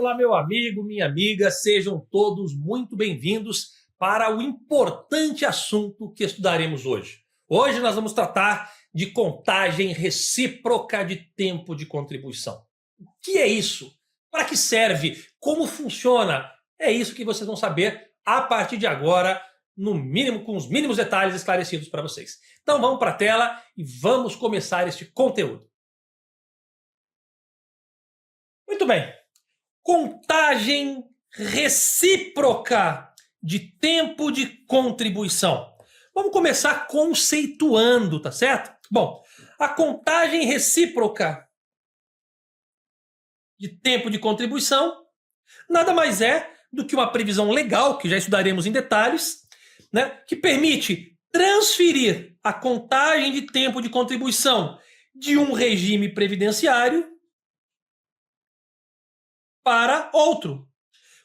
Olá, meu amigo, minha amiga, sejam todos muito bem-vindos para o importante assunto que estudaremos hoje. Hoje nós vamos tratar de contagem recíproca de tempo de contribuição. O que é isso? Para que serve? Como funciona? É isso que vocês vão saber a partir de agora, no mínimo, com os mínimos detalhes esclarecidos para vocês. Então vamos para a tela e vamos começar este conteúdo. Muito bem. Contagem recíproca de tempo de contribuição. Vamos começar conceituando, tá certo? Bom, a contagem recíproca de tempo de contribuição nada mais é do que uma previsão legal, que já estudaremos em detalhes, né, que permite transferir a contagem de tempo de contribuição de um regime previdenciário para outro,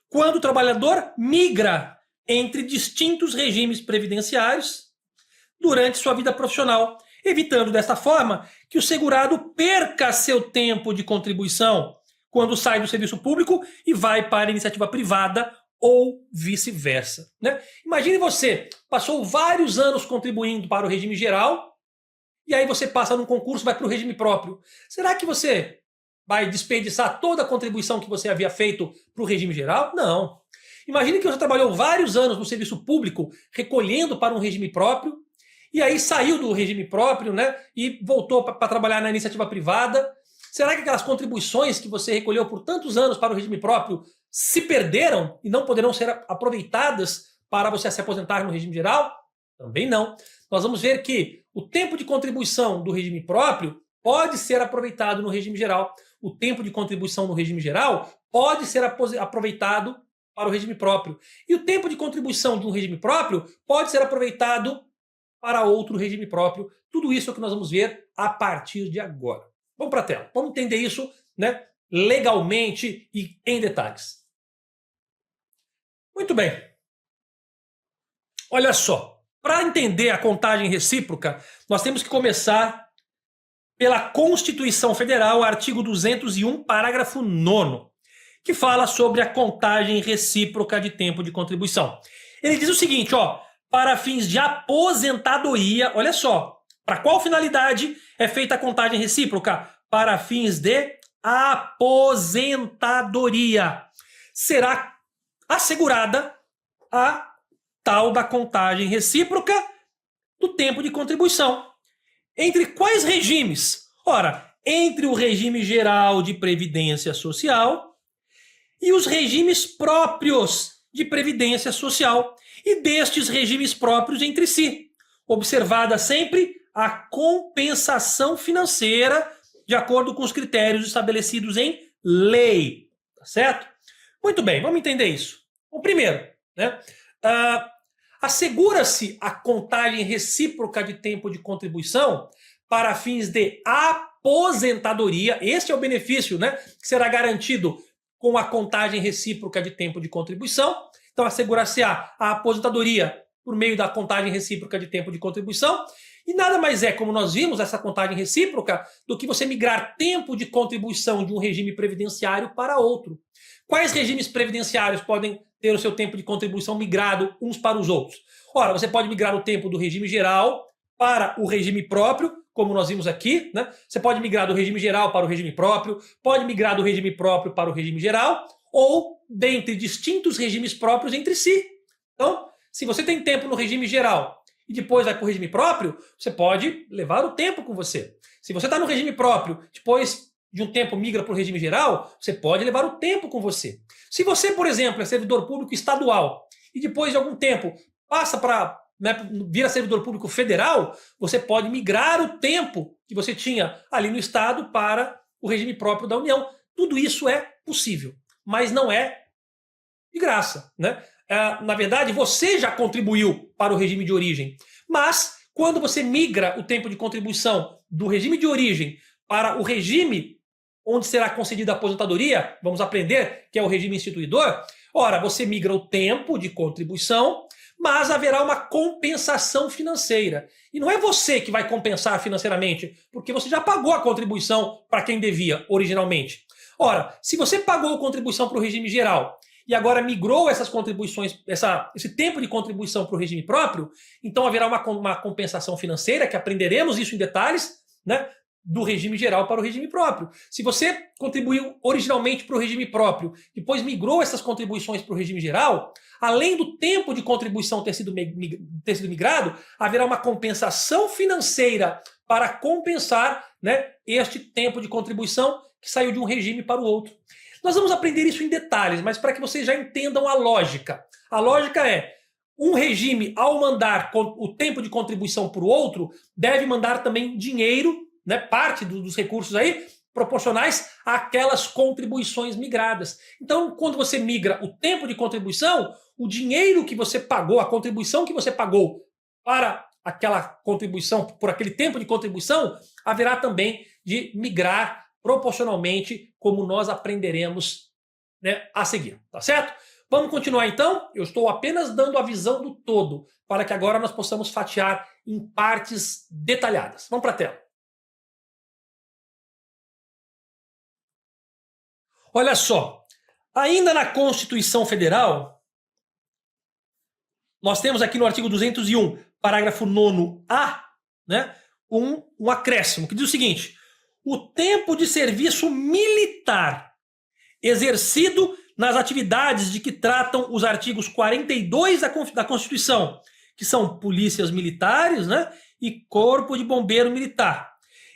quando o trabalhador migra entre distintos regimes previdenciários durante sua vida profissional, evitando desta forma que o segurado perca seu tempo de contribuição quando sai do serviço público e vai para a iniciativa privada ou vice-versa, né? Imagine você, passou vários anos contribuindo para o regime geral e aí você passa num concurso e vai para o regime próprio. Será que você vai desperdiçar toda a contribuição que você havia feito para o regime geral? Não. Imagine que você trabalhou vários anos no serviço público, recolhendo para um regime próprio, e aí saiu do regime próprio, né, e voltou para trabalhar na iniciativa privada. Será que aquelas contribuições que você recolheu por tantos anos para o regime próprio se perderam e não poderão ser aproveitadas para você se aposentar no regime geral? Também não. Nós vamos ver que o tempo de contribuição do regime próprio pode ser aproveitado no regime geral. O tempo de contribuição no regime geral pode ser aproveitado para o regime próprio. E o tempo de contribuição de um regime próprio pode ser aproveitado para outro regime próprio. Tudo isso é o que nós vamos ver a partir de agora. Vamos para a tela. Vamos entender isso, né, legalmente e em detalhes. Muito bem. Olha só. Para entender a contagem recíproca, nós temos que começar pela Constituição Federal, artigo 201, parágrafo 9º, que fala sobre a contagem recíproca de tempo de contribuição. Ele diz o seguinte, ó, para fins de aposentadoria, olha só, para qual finalidade é feita a contagem recíproca? Para fins de aposentadoria. Será assegurada a tal da contagem recíproca do tempo de contribuição. Entre quais regimes? Ora, entre o regime geral de previdência social e os regimes próprios de previdência social, e destes regimes próprios entre si, observada sempre a compensação financeira de acordo com os critérios estabelecidos em lei, tá certo? Muito bem, vamos entender isso. Bom, primeiro, né, assegura-se a contagem recíproca de tempo de contribuição para fins de aposentadoria. Este é o benefício, né, que será garantido com a contagem recíproca de tempo de contribuição. Então, assegurar-se-á a aposentadoria por meio da contagem recíproca de tempo de contribuição. E nada mais é, como nós vimos, essa contagem recíproca, do que você migrar tempo de contribuição de um regime previdenciário para outro. Quais regimes previdenciários podem ter o seu tempo de contribuição migrado uns para os outros? Ora, você pode migrar o tempo do regime geral para o regime próprio, como nós vimos aqui, né? Você pode migrar do regime geral para o regime próprio, pode migrar do regime próprio para o regime geral, ou dentre distintos regimes próprios entre si. Então, se você tem tempo no regime geral e depois vai para o regime próprio, você pode levar o tempo com você. Se você está no regime próprio, depois de um tempo migra para o regime geral, você pode levar o tempo com você. Se você, por exemplo, é servidor público estadual e depois de algum tempo passa para, né, vira servidor público federal, você pode migrar o tempo que você tinha ali no estado para o regime próprio da União. Tudo isso é possível, mas não é de graça, né? Na verdade, você já contribuiu para o regime de origem, mas quando você migra o tempo de contribuição do regime de origem para o regime onde será concedida a aposentadoria, vamos aprender que é o regime instituidor, ora, você migra o tempo de contribuição, mas haverá uma compensação financeira. E não é você que vai compensar financeiramente, porque você já pagou a contribuição para quem devia originalmente. Ora, se você pagou contribuição para o regime geral e agora migrou essas contribuições, esse tempo de contribuição para o regime próprio, então haverá uma compensação financeira, que aprenderemos isso em detalhes, né, do regime geral para o regime próprio. Se você contribuiu originalmente para o regime próprio, depois migrou essas contribuições para o regime geral, além do tempo de contribuição ter sido migrado, haverá uma compensação financeira para compensar, né, este tempo de contribuição que saiu de um regime para o outro. Nós vamos aprender isso em detalhes, mas para que vocês já entendam a lógica. A lógica é, um regime, ao mandar o tempo de contribuição para o outro, deve mandar também dinheiro, né, parte dos recursos aí, proporcionais àquelas contribuições migradas. Então, quando você migra o tempo de contribuição, o dinheiro que você pagou, a contribuição que você pagou para aquela contribuição, por aquele tempo de contribuição, haverá também de migrar proporcionalmente, como nós aprenderemos, né, a seguir, tá certo? Vamos continuar então? Eu estou apenas dando a visão do todo, para que agora nós possamos fatiar em partes detalhadas. Vamos para a tela. Olha só, ainda na Constituição Federal, nós temos aqui no artigo 201, parágrafo 9º-A, né, um acréscimo, que diz o seguinte: o tempo de serviço militar exercido nas atividades de que tratam os artigos 42 da Constituição, que são polícias militares, né, e Corpo de Bombeiro Militar.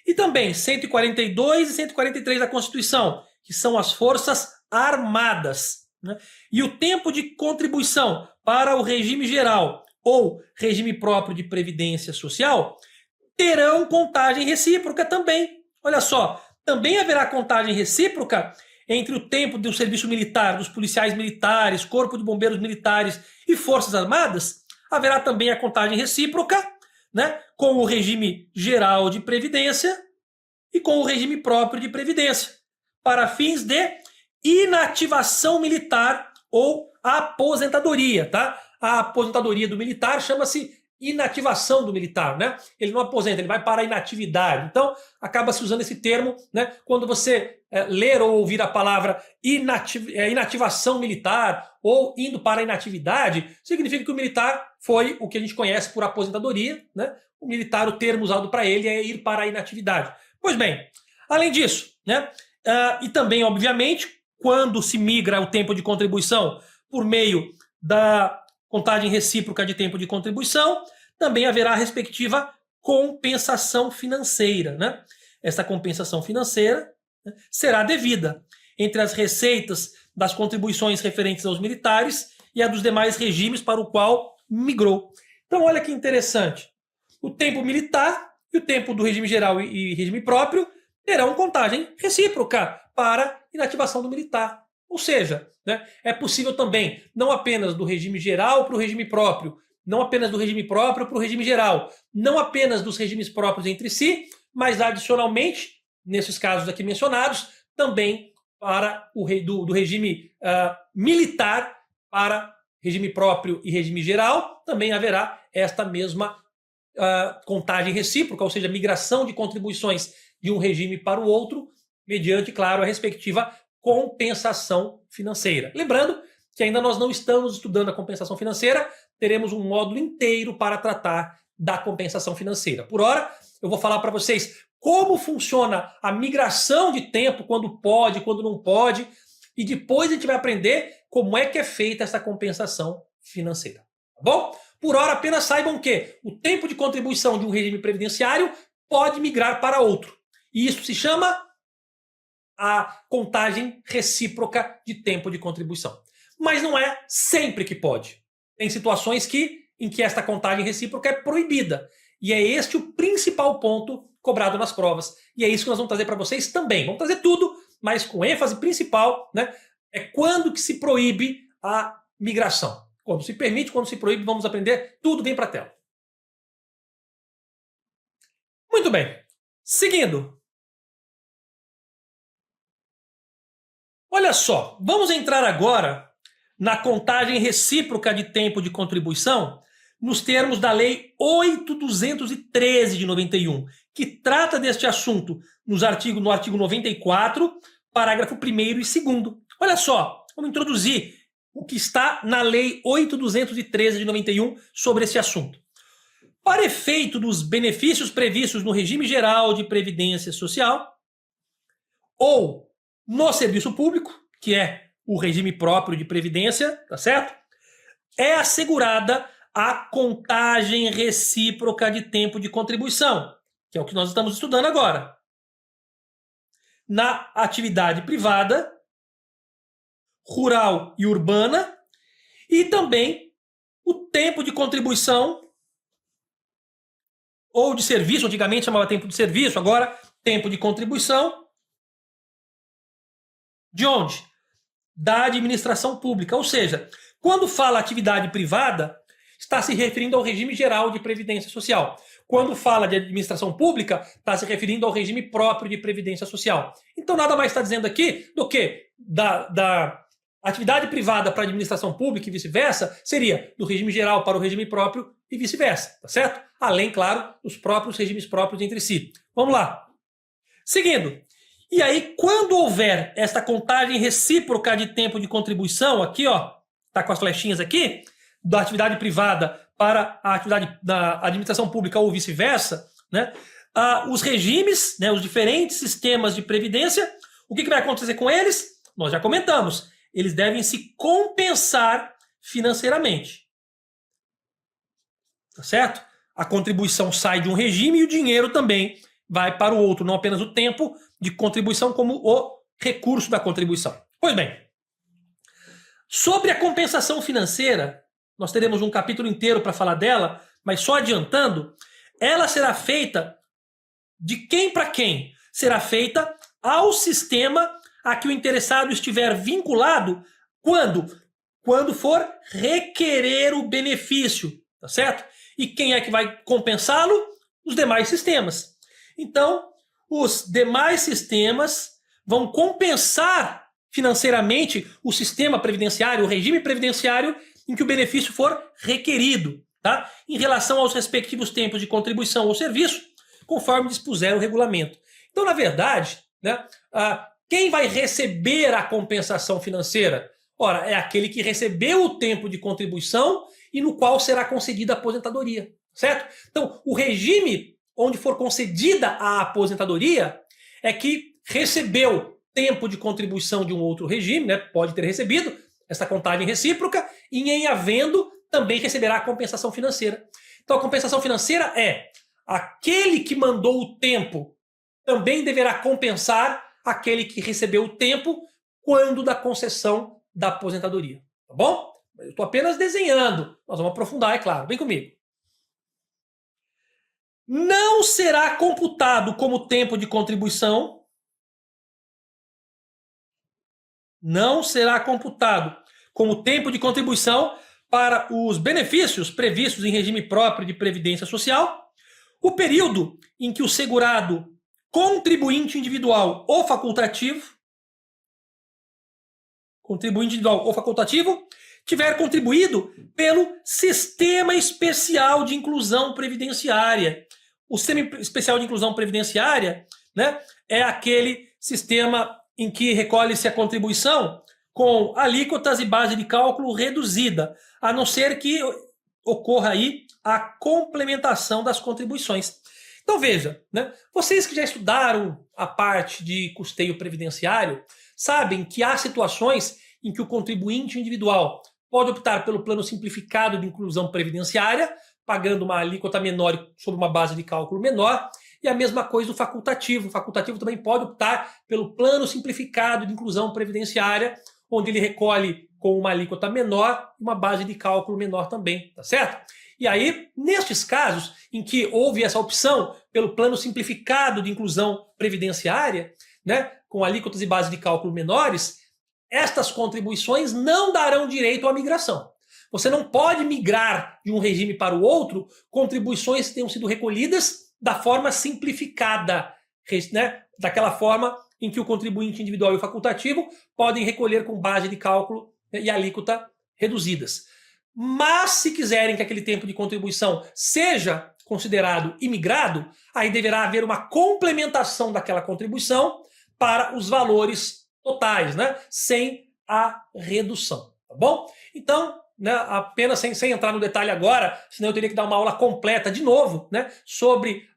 E também 142 e 143 da Constituição, que são as Forças Armadas, né? E o tempo de contribuição para o regime geral ou regime próprio de previdência social terão contagem recíproca também. Olha só, também haverá contagem recíproca entre o tempo do serviço militar, dos policiais militares, Corpo de Bombeiros Militares e Forças Armadas. Haverá também a contagem recíproca, né, com o regime geral de previdência e com o regime próprio de previdência, para fins de inativação militar ou aposentadoria, tá? A aposentadoria do militar chama-se inativação do militar, né? Ele não aposenta, ele vai para a inatividade. Então, acaba se usando esse termo, né? Quando você ler ou ouvir a palavra inativação militar ou indo para a inatividade, significa que o militar foi o que a gente conhece por aposentadoria, né? O militar, o termo usado para ele é ir para a inatividade. Pois bem, além disso, né? E também, obviamente, quando se migra o tempo de contribuição por meio da contagem recíproca de tempo de contribuição, também haverá a respectiva compensação financeira, né? Essa compensação financeira, né, será devida entre as receitas das contribuições referentes aos militares e a dos demais regimes para o qual migrou. Então, olha que interessante. O tempo militar e o tempo do regime geral e regime próprio terão contagem recíproca para inativação do militar. Ou seja, né, é possível também, não apenas do regime geral para o regime próprio, não apenas do regime próprio para o regime geral, não apenas dos regimes próprios entre si, mas adicionalmente, nesses casos aqui mencionados, também para do regime militar para regime próprio e regime geral, também haverá esta mesma contagem recíproca, ou seja, migração de contribuições de um regime para o outro, mediante, claro, a respectiva compensação financeira. Lembrando que ainda nós não estamos estudando a compensação financeira, teremos um módulo inteiro para tratar da compensação financeira. Por hora, eu vou falar para vocês como funciona a migração de tempo, quando pode, quando não pode, e depois a gente vai aprender como é que é feita essa compensação financeira. Tá bom? Por hora, apenas saibam que o tempo de contribuição de um regime previdenciário pode migrar para outro. E isso se chama a contagem recíproca de tempo de contribuição. Mas não é sempre que pode. Tem situações em que esta contagem recíproca é proibida. E é este o principal ponto cobrado nas provas. E é isso que nós vamos trazer para vocês também. Vamos trazer tudo, mas com ênfase principal, né, é quando que se proíbe a migração. Quando se permite, quando se proíbe, vamos aprender tudo. Vem para a tela. Muito bem. Seguindo. Olha só, vamos entrar agora na contagem recíproca de tempo de contribuição nos termos da Lei 8.213 de 91, que trata deste assunto no artigo 94, parágrafo 1º e 2º. Olha só, vamos introduzir o que está na Lei 8.213 de 91 sobre esse assunto. Para efeito dos benefícios previstos no regime geral de previdência social ou no serviço público, que é o regime próprio de previdência, tá certo? É assegurada a contagem recíproca de tempo de contribuição, que é o que nós estamos estudando agora. Na atividade privada, rural e urbana, e também o tempo de contribuição ou de serviço, antigamente chamava tempo de serviço, agora tempo de contribuição. De onde? Da administração pública. Ou seja, quando fala atividade privada, está se referindo ao regime geral de previdência social. Quando fala de administração pública, está se referindo ao regime próprio de previdência social. Então, nada mais está dizendo aqui do que da atividade privada para a administração pública e vice-versa, seria do regime geral para o regime próprio e vice-versa, tá certo? Além, claro, dos próprios regimes próprios entre si. Vamos lá. Seguindo. E aí, quando houver esta contagem recíproca de tempo de contribuição, aqui, ó, tá com as flechinhas aqui, da atividade privada para a atividade da administração pública ou vice-versa, né? Os regimes, né, os diferentes sistemas de previdência, o que vai acontecer com eles? Nós já comentamos. Eles devem se compensar financeiramente. Tá certo? A contribuição sai de um regime e o dinheiro também vai para o outro, não apenas o tempo de contribuição, como o recurso da contribuição. Pois bem, sobre a compensação financeira, nós teremos um capítulo inteiro para falar dela, mas só adiantando, ela será feita de quem para quem? Será feita ao sistema a que o interessado estiver vinculado quando for requerer o benefício, tá certo? E quem é que vai compensá-lo? Os demais sistemas. Então, os demais sistemas vão compensar financeiramente o sistema previdenciário, o regime previdenciário em que o benefício for requerido, tá? Em relação aos respectivos tempos de contribuição ou serviço, conforme dispuser o regulamento. Então, na verdade, né, quem vai receber a compensação financeira? Ora, é aquele que recebeu o tempo de contribuição e no qual será concedida a aposentadoria, certo? Então, o regime onde for concedida a aposentadoria é que recebeu tempo de contribuição de um outro regime, né? Pode ter recebido essa contagem recíproca e, em havendo, também receberá a compensação financeira. Então, a compensação financeira é aquele que mandou o tempo também deverá compensar aquele que recebeu o tempo quando da concessão da aposentadoria. Tá bom? Eu estou apenas desenhando. Nós vamos aprofundar, é claro. Vem comigo. Não será computado como tempo de contribuição. Não será computado como tempo de contribuição para os benefícios previstos em regime próprio de previdência social o período em que o segurado contribuinte individual ou facultativo tiver contribuído pelo Sistema Especial de Inclusão Previdenciária. O Sistema Especial de Inclusão Previdenciária, né, é aquele sistema em que recolhe-se a contribuição com alíquotas e base de cálculo reduzida, a não ser que ocorra aí a complementação das contribuições. Então veja, né, vocês que já estudaram a parte de custeio previdenciário, sabem que há situações em que o contribuinte individual pode optar pelo plano simplificado de inclusão previdenciária, pagando uma alíquota menor sobre uma base de cálculo menor, e a mesma coisa do facultativo. O facultativo também pode optar pelo plano simplificado de inclusão previdenciária, onde ele recolhe com uma alíquota menor, uma base de cálculo menor também, tá certo? E aí, nestes casos em que houve essa opção pelo plano simplificado de inclusão previdenciária, né, com alíquotas e base de cálculo menores, estas contribuições não darão direito à migração. Você não pode migrar de um regime para o outro contribuições que tenham sido recolhidas da forma simplificada, né, daquela forma em que o contribuinte individual e o facultativo podem recolher com base de cálculo, né, e alíquota reduzidas. Mas se quiserem que aquele tempo de contribuição seja considerado imigrado, aí deverá haver uma complementação daquela contribuição para os valores totais, né? Sem a redução, tá bom? Então, né, apenas sem entrar no detalhe agora, senão eu teria que dar uma aula completa de novo, né, sobre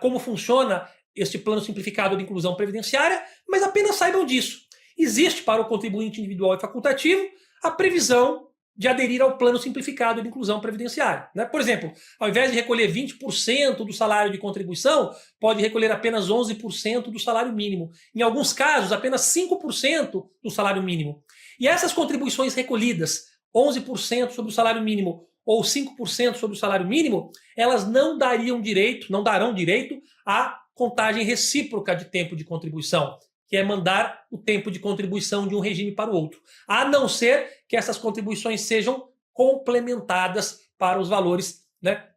como funciona este plano simplificado de inclusão previdenciária, mas apenas saibam disso. Existe para o contribuinte individual e facultativo a previsão de aderir ao plano simplificado de inclusão previdenciária, né? Por exemplo, ao invés de recolher 20% do salário de contribuição, pode recolher apenas 11% do salário mínimo. Em alguns casos, apenas 5% do salário mínimo. E essas contribuições recolhidas, 11% sobre o salário mínimo ou 5% sobre o salário mínimo, elas não darão direito à contagem recíproca de tempo de contribuição, que é mandar o tempo de contribuição de um regime para o outro, a não ser que essas contribuições sejam complementadas para os valores, né,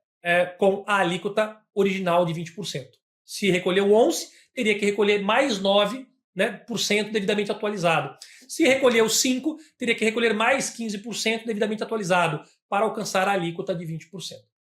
com a alíquota original de 20%. Se recolheu 11, teria que recolher mais 9%, né, por cento devidamente atualizado. Se recolheu 5, teria que recolher mais 15% devidamente atualizado para alcançar a alíquota de 20%.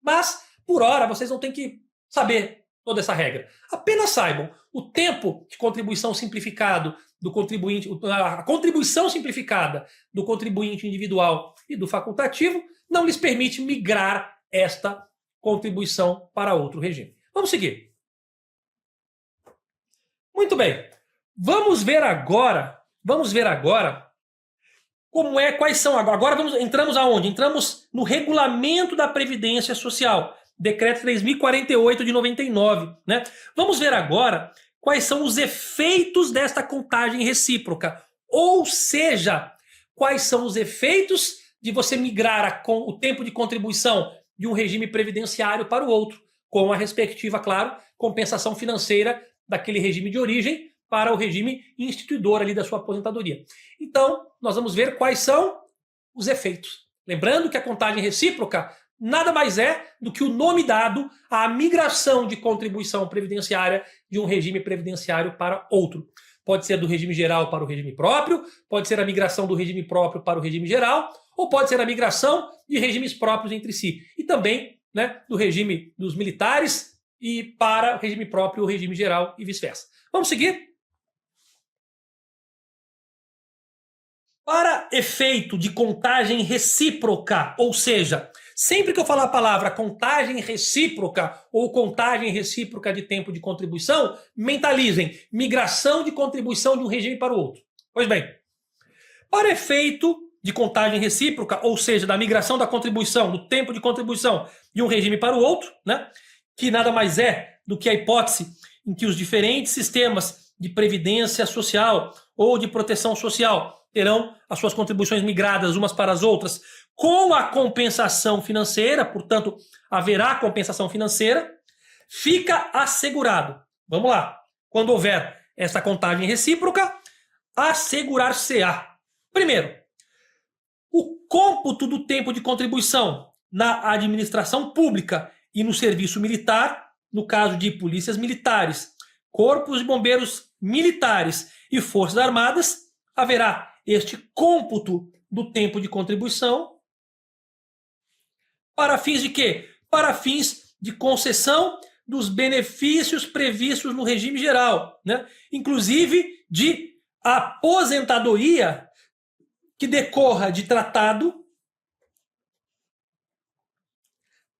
Mas, por hora, vocês não têm que saber toda essa regra. Apenas saibam, o tempo de contribuição simplificado do contribuinte, a contribuição simplificada do contribuinte individual e do facultativo não lhes permite migrar esta contribuição para outro regime. Vamos seguir. Muito bem. Vamos ver agora quais são agora. Entramos aonde? Entramos no regulamento da Previdência Social, Decreto 3048 de 99, né? Vamos ver agora quais são os efeitos desta contagem recíproca, ou seja, quais são os efeitos de você migrar o tempo de contribuição de um regime previdenciário para o outro, com a respectiva, claro, compensação financeira daquele regime de origem para o regime instituidor ali da sua aposentadoria. Então, nós vamos ver quais são os efeitos. Lembrando que a contagem recíproca nada mais é do que o nome dado à migração de contribuição previdenciária de um regime previdenciário para outro. Pode ser do regime geral para o regime próprio, pode ser a migração do regime próprio para o regime geral, ou pode ser a migração de regimes próprios entre si. E também, né, do regime dos militares e para o regime próprio, o regime geral e vice-versa. Vamos seguir? Para efeito de contagem recíproca, ou seja, sempre que eu falar a palavra contagem recíproca ou contagem recíproca de tempo de contribuição, mentalizem migração de contribuição de um regime para o outro. Pois bem, para efeito de contagem recíproca, ou seja, da migração da contribuição, do tempo de contribuição de um regime para o outro, né, que nada mais é do que a hipótese em que os diferentes sistemas de previdência social ou de proteção social terão as suas contribuições migradas umas para as outras com a compensação financeira, portanto, haverá compensação financeira, fica assegurado. Vamos lá. Quando houver essa contagem recíproca, assegurar-se-á. Primeiro, o cômputo do tempo de contribuição na administração pública e no serviço militar, no caso de polícias militares, corpos de bombeiros militares e forças armadas, haverá este cômputo do tempo de contribuição para fins de quê? Para fins de concessão dos benefícios previstos no regime geral, né? Inclusive de aposentadoria que decorra de tratado,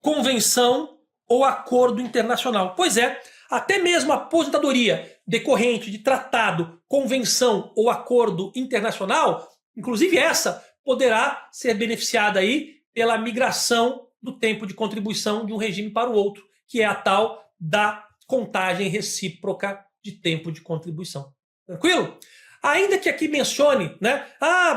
convenção ou acordo internacional. Pois é, até mesmo a aposentadoria decorrente de tratado, convenção ou acordo internacional, inclusive essa, poderá ser beneficiada aí pela migração do tempo de contribuição de um regime para o outro, que é a tal da contagem recíproca de tempo de contribuição. Tranquilo? Ainda que aqui mencione, né,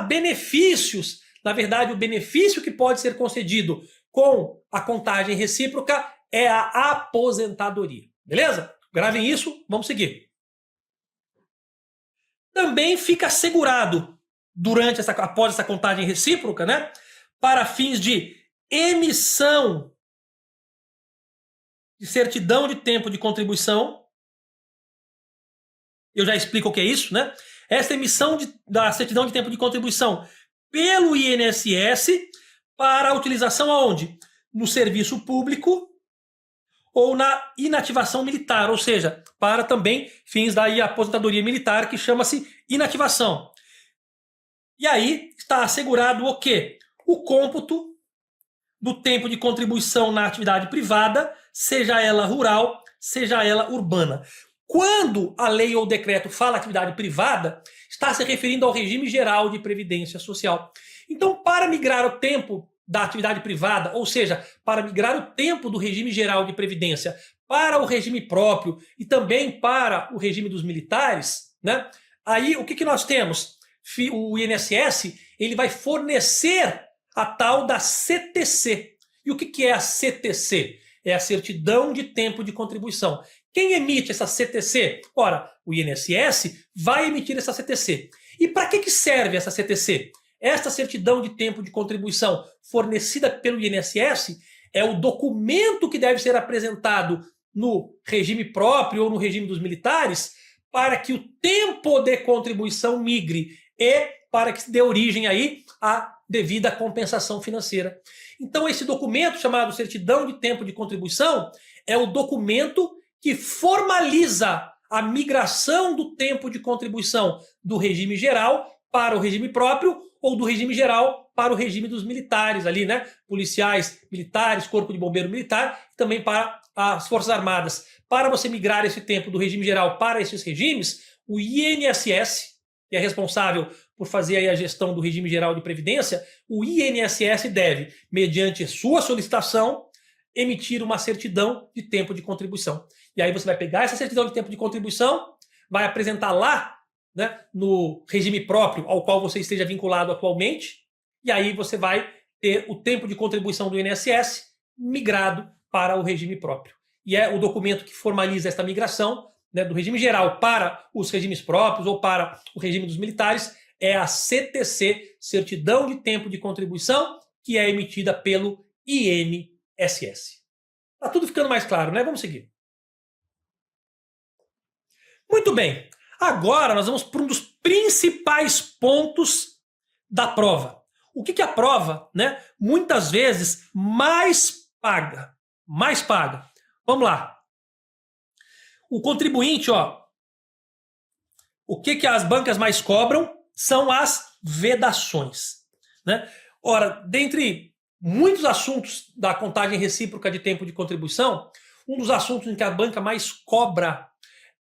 benefícios, na verdade o benefício que pode ser concedido com a contagem recíproca é a aposentadoria. Beleza? Gravem isso, vamos seguir. Também fica assegurado após essa contagem recíproca, né, para fins de emissão de certidão de tempo de contribuição. Eu já explico o que é isso, né? Essa emissão da certidão de tempo de contribuição pelo INSS para a utilização aonde? No serviço público ou na inativação militar, ou seja, para também fins da aposentadoria militar, que chama-se inativação. E aí está assegurado o quê? O cômputo do tempo de contribuição na atividade privada, seja ela rural, seja ela urbana. Quando a lei ou o decreto fala atividade privada, está se referindo ao regime geral de previdência social. Então, para migrar o tempo da atividade privada, ou seja, para migrar o tempo do regime geral de previdência para o regime próprio e também para o regime dos militares, né? Aí o que nós temos? O INSS ele vai fornecer a tal da CTC. E o que é a CTC? É a certidão de tempo de contribuição. Quem emite essa CTC? Ora, o INSS vai emitir essa CTC. E para que serve essa CTC? Esta certidão de tempo de contribuição fornecida pelo INSS é o documento que deve ser apresentado no regime próprio ou no regime dos militares para que o tempo de contribuição migre e para que se dê origem aí à devida compensação financeira. Então esse documento chamado certidão de tempo de contribuição é o documento que formaliza a migração do tempo de contribuição do regime geral para o regime próprio ou do regime geral para o regime dos militares ali, né? Policiais, militares, corpo de bombeiro militar, e também para as Forças Armadas. Para você migrar esse tempo do regime geral para esses regimes, o INSS, que é responsável por fazer aí a gestão do regime geral de previdência, o INSS deve, mediante sua solicitação, emitir uma certidão de tempo de contribuição. E aí você vai pegar essa certidão de tempo de contribuição, vai apresentar lá, né, no regime próprio ao qual você esteja vinculado atualmente, e aí você vai ter o tempo de contribuição do INSS migrado para o regime próprio. E é o documento que formaliza esta migração, né, do regime geral para os regimes próprios ou para o regime dos militares, é a CTC, Certidão de Tempo de Contribuição, que é emitida pelo INSS. Tá tudo ficando mais claro, né? Vamos seguir. Muito bem. Agora nós vamos para um dos principais pontos da prova. O que a prova, né, muitas vezes mais paga? Mais paga. Vamos lá. O contribuinte, ó, o que as bancas mais cobram são as vedações, né? Ora, dentre muitos assuntos da contagem recíproca de tempo de contribuição, um dos assuntos em que a banca mais cobra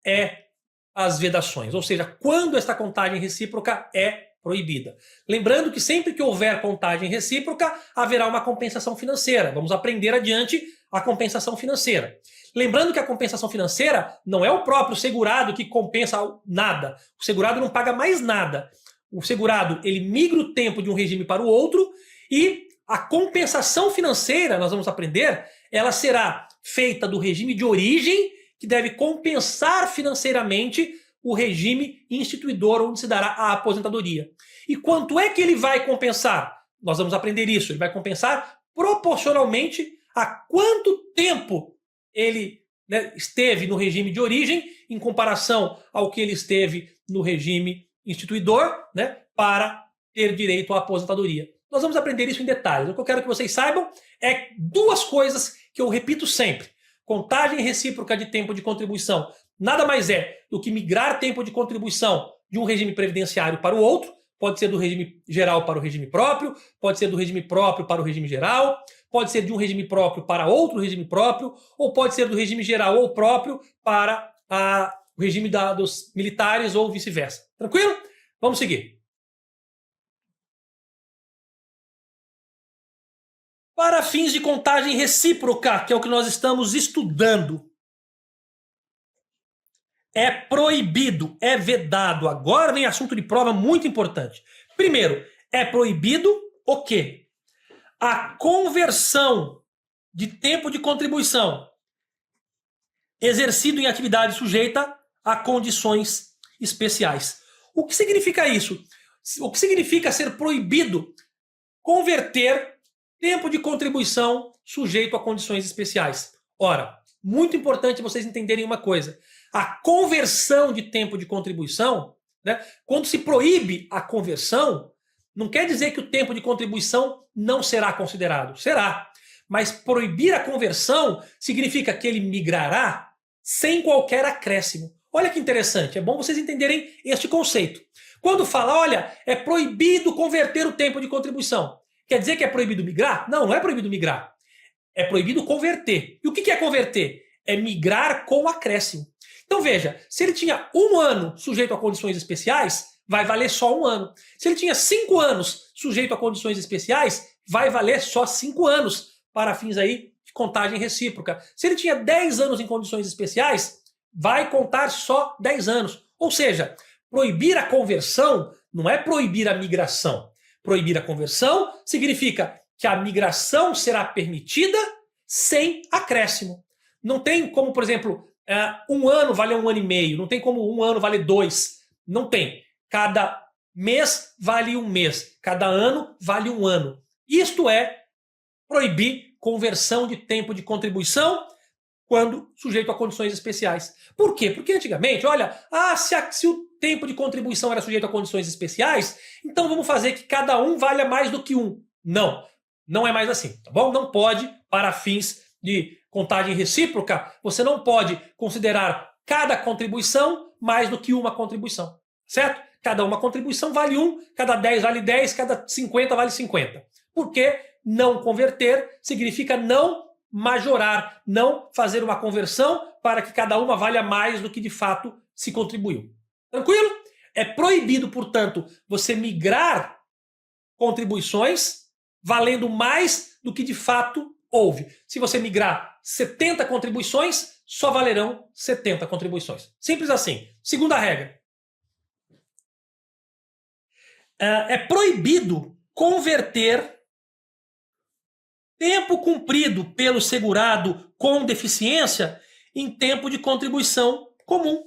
é as vedações, ou seja, quando esta contagem recíproca é proibida. Lembrando que sempre que houver contagem recíproca, haverá uma compensação financeira. Vamos aprender adiante a compensação financeira. Lembrando que a compensação financeira não é o próprio segurado que compensa nada. O segurado não paga mais nada. O segurado ele migra o tempo de um regime para o outro e a compensação financeira, nós vamos aprender, ela será feita do regime de origem, que deve compensar financeiramente o regime instituidor onde se dará a aposentadoria. E quanto é que ele vai compensar? Nós vamos aprender isso. Ele vai compensar proporcionalmente a quanto tempo ele, né, esteve no regime de origem em comparação ao que ele esteve no regime instituidor, né, para ter direito à aposentadoria. Nós vamos aprender isso em detalhes. O que eu quero que vocês saibam é duas coisas que eu repito sempre. Contagem recíproca de tempo de contribuição nada mais é do que migrar tempo de contribuição de um regime previdenciário para o outro. Pode ser do regime geral para o regime próprio, pode ser do regime próprio para o regime geral, pode ser de um regime próprio para outro regime próprio, ou pode ser do regime geral ou próprio para o regime dos militares ou vice-versa. Tranquilo? Vamos seguir. Para fins de contagem recíproca, que é o que nós estamos estudando, é proibido, é vedado. Agora vem assunto de prova muito importante. Primeiro, é proibido o quê? A conversão de tempo de contribuição exercido em atividade sujeita a condições especiais. O que significa isso? O que significa ser proibido converter tempo de contribuição sujeito a condições especiais? Ora, muito importante vocês entenderem uma coisa. A conversão de tempo de contribuição, né, quando se proíbe a conversão, não quer dizer que o tempo de contribuição não será considerado. Será. Mas proibir a conversão significa que ele migrará sem qualquer acréscimo. Olha que interessante, é bom vocês entenderem este conceito. Quando fala, olha, é proibido converter o tempo de contribuição, quer dizer que é proibido migrar? Não, não é proibido migrar. É proibido converter. E o que é converter? É migrar com acréscimo. Então veja, se ele tinha 1 ano sujeito a condições especiais, vai valer só 1 ano. Se ele tinha 5 anos sujeito a condições especiais, vai valer só 5 anos, para fins aí de contagem recíproca. Se ele tinha 10 anos em condições especiais, vai contar só 10 anos. Ou seja, proibir a conversão não é proibir a migração. Proibir a conversão significa que a migração será permitida sem acréscimo. Não tem como, por exemplo, 1 ano vale 1 ano e meio, não tem como 1 ano vale 2. Não tem. Cada mês vale 1 mês, cada ano vale 1 ano. Isto é proibir conversão de tempo de contribuição quando sujeito a condições especiais. Por quê? Porque antigamente, olha, se o tempo de contribuição era sujeito a condições especiais, então vamos fazer que cada um valha mais do que um. Não, não é mais assim, tá bom? Não pode, para fins de contagem recíproca, você não pode considerar cada contribuição mais do que uma contribuição, certo? Cada uma contribuição vale 1, cada 10 vale 10, cada 50 vale 50. Porque não converter significa não majorar, não fazer uma conversão para que cada uma valha mais do que de fato se contribuiu. Tranquilo? É proibido, portanto, você migrar contribuições valendo mais do que de fato houve. Se você migrar 70 contribuições, só valerão 70 contribuições. Simples assim. Segunda regra. É proibido converter tempo cumprido pelo segurado com deficiência em tempo de contribuição comum.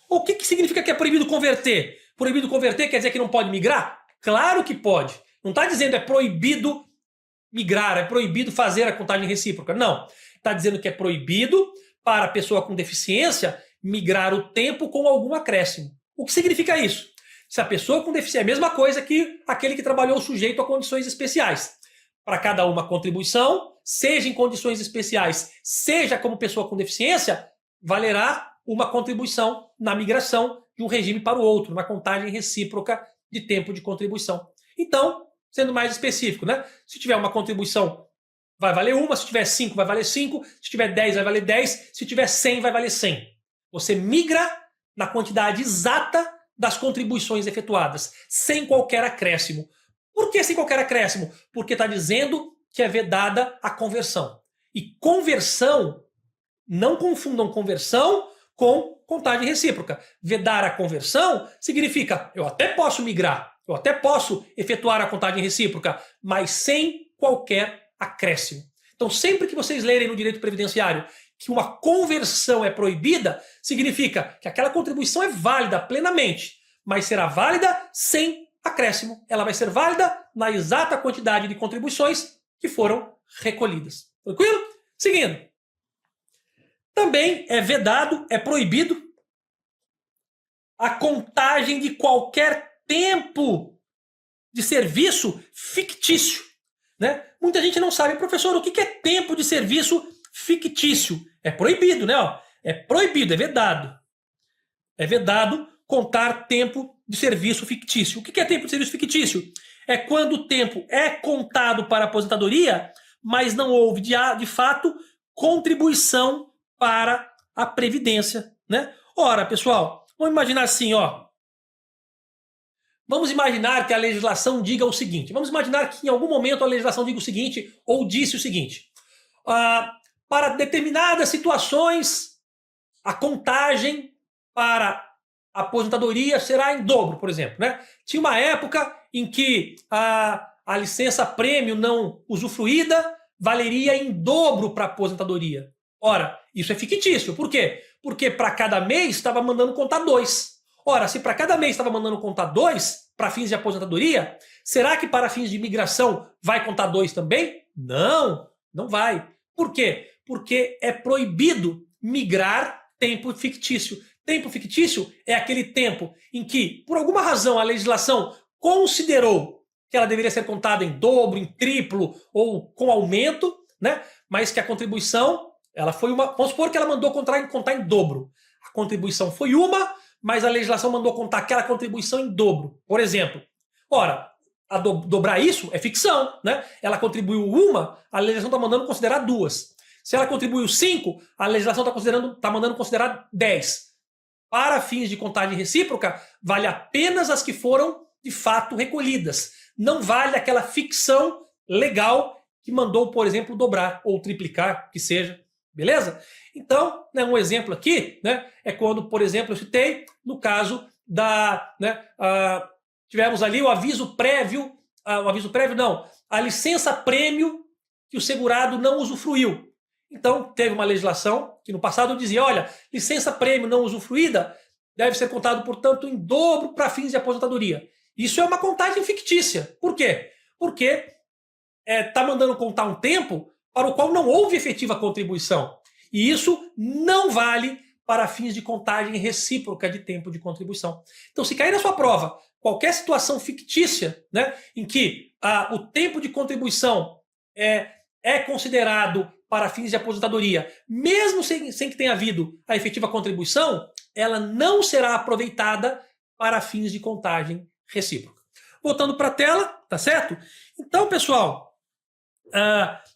O que significa que é proibido converter? Proibido converter quer dizer que não pode migrar? Claro que pode. Não está dizendo é proibido migrar, é proibido fazer a contagem recíproca. Não. Está dizendo que é proibido para a pessoa com deficiência migrar o tempo com algum acréscimo. O que significa isso? Se a pessoa com deficiência é a mesma coisa que aquele que trabalhou sujeito a condições especiais. Para cada uma contribuição, seja em condições especiais, seja como pessoa com deficiência, valerá uma contribuição na migração de um regime para o outro, na contagem recíproca de tempo de contribuição. Então, sendo mais específico, né? Se tiver uma contribuição, vai valer 1, se tiver 5, vai valer 5, se tiver 10, vai valer 10, se tiver 100, vai valer 100. Você migra na quantidade exata das contribuições efetuadas, sem qualquer acréscimo. Por que sem qualquer acréscimo? Porque está dizendo que é vedada a conversão. E conversão, não confundam conversão com contagem recíproca. Vedar a conversão significa eu até posso migrar, eu até posso efetuar a contagem recíproca, mas sem qualquer acréscimo. Então, sempre que vocês lerem no direito previdenciário que uma conversão é proibida, significa que aquela contribuição é válida plenamente, mas será válida sem acréscimo. Ela vai ser válida na exata quantidade de contribuições que foram recolhidas. Tranquilo? Seguindo. Também é vedado, é proibido a contagem de qualquer tempo de serviço fictício. Né? Muita gente não sabe, professor, o que é tempo de serviço fictício? É proibido, né? É proibido, é vedado. É vedado contar tempo de serviço fictício. O que é tempo de serviço fictício? É quando o tempo é contado para a aposentadoria, mas não houve, de fato, contribuição para a Previdência. Né? Ora, pessoal, vamos imaginar assim, ó. Vamos imaginar que a legislação diga o seguinte. Vamos imaginar que em algum momento a legislação diga o seguinte, ou disse o seguinte. Para determinadas situações, a contagem para a aposentadoria será em dobro, por exemplo. Né? Tinha uma época em que a licença prêmio não usufruída valeria em dobro para a aposentadoria. Ora, isso é fictício. Por quê? Porque para cada mês estava mandando contar 2. Ora, se para cada mês estava mandando contar 2 para fins de aposentadoria, será que para fins de imigração vai contar 2 também? Não, não vai. Por quê? Porque é proibido migrar tempo fictício. Tempo fictício é aquele tempo em que, por alguma razão, a legislação considerou que ela deveria ser contada em dobro, em triplo ou com aumento, né? Mas que a contribuição, ela foi uma... Vamos supor que ela mandou contar em dobro. A contribuição foi uma, mas a legislação mandou contar aquela contribuição em dobro. Por exemplo, ora, dobrar isso é ficção, né? Ela contribuiu uma, a legislação está mandando considerar duas. Se ela contribuiu 5, a legislação está mandando considerar 10. Para fins de contagem recíproca, vale apenas as que foram de fato recolhidas. Não vale aquela ficção legal que mandou, por exemplo, dobrar ou triplicar, que seja. Beleza? Então, né, um exemplo aqui, né, é quando, por exemplo, eu citei no caso da... Né, tivemos ali o aviso prévio, a licença prêmio que o segurado não usufruiu. Então, teve uma legislação que no passado dizia, olha, licença prêmio não usufruída deve ser contado, portanto, em dobro para fins de aposentadoria. Isso é uma contagem fictícia. Por quê? Porque está mandando contar um tempo para o qual não houve efetiva contribuição. E isso não vale para fins de contagem recíproca de tempo de contribuição. Então, se cair na sua prova qualquer situação fictícia, né, em que o tempo de contribuição é considerado para fins de aposentadoria, mesmo sem que tenha havido a efetiva contribuição, ela não será aproveitada para fins de contagem recíproca. Voltando para a tela, tá certo? Então, pessoal,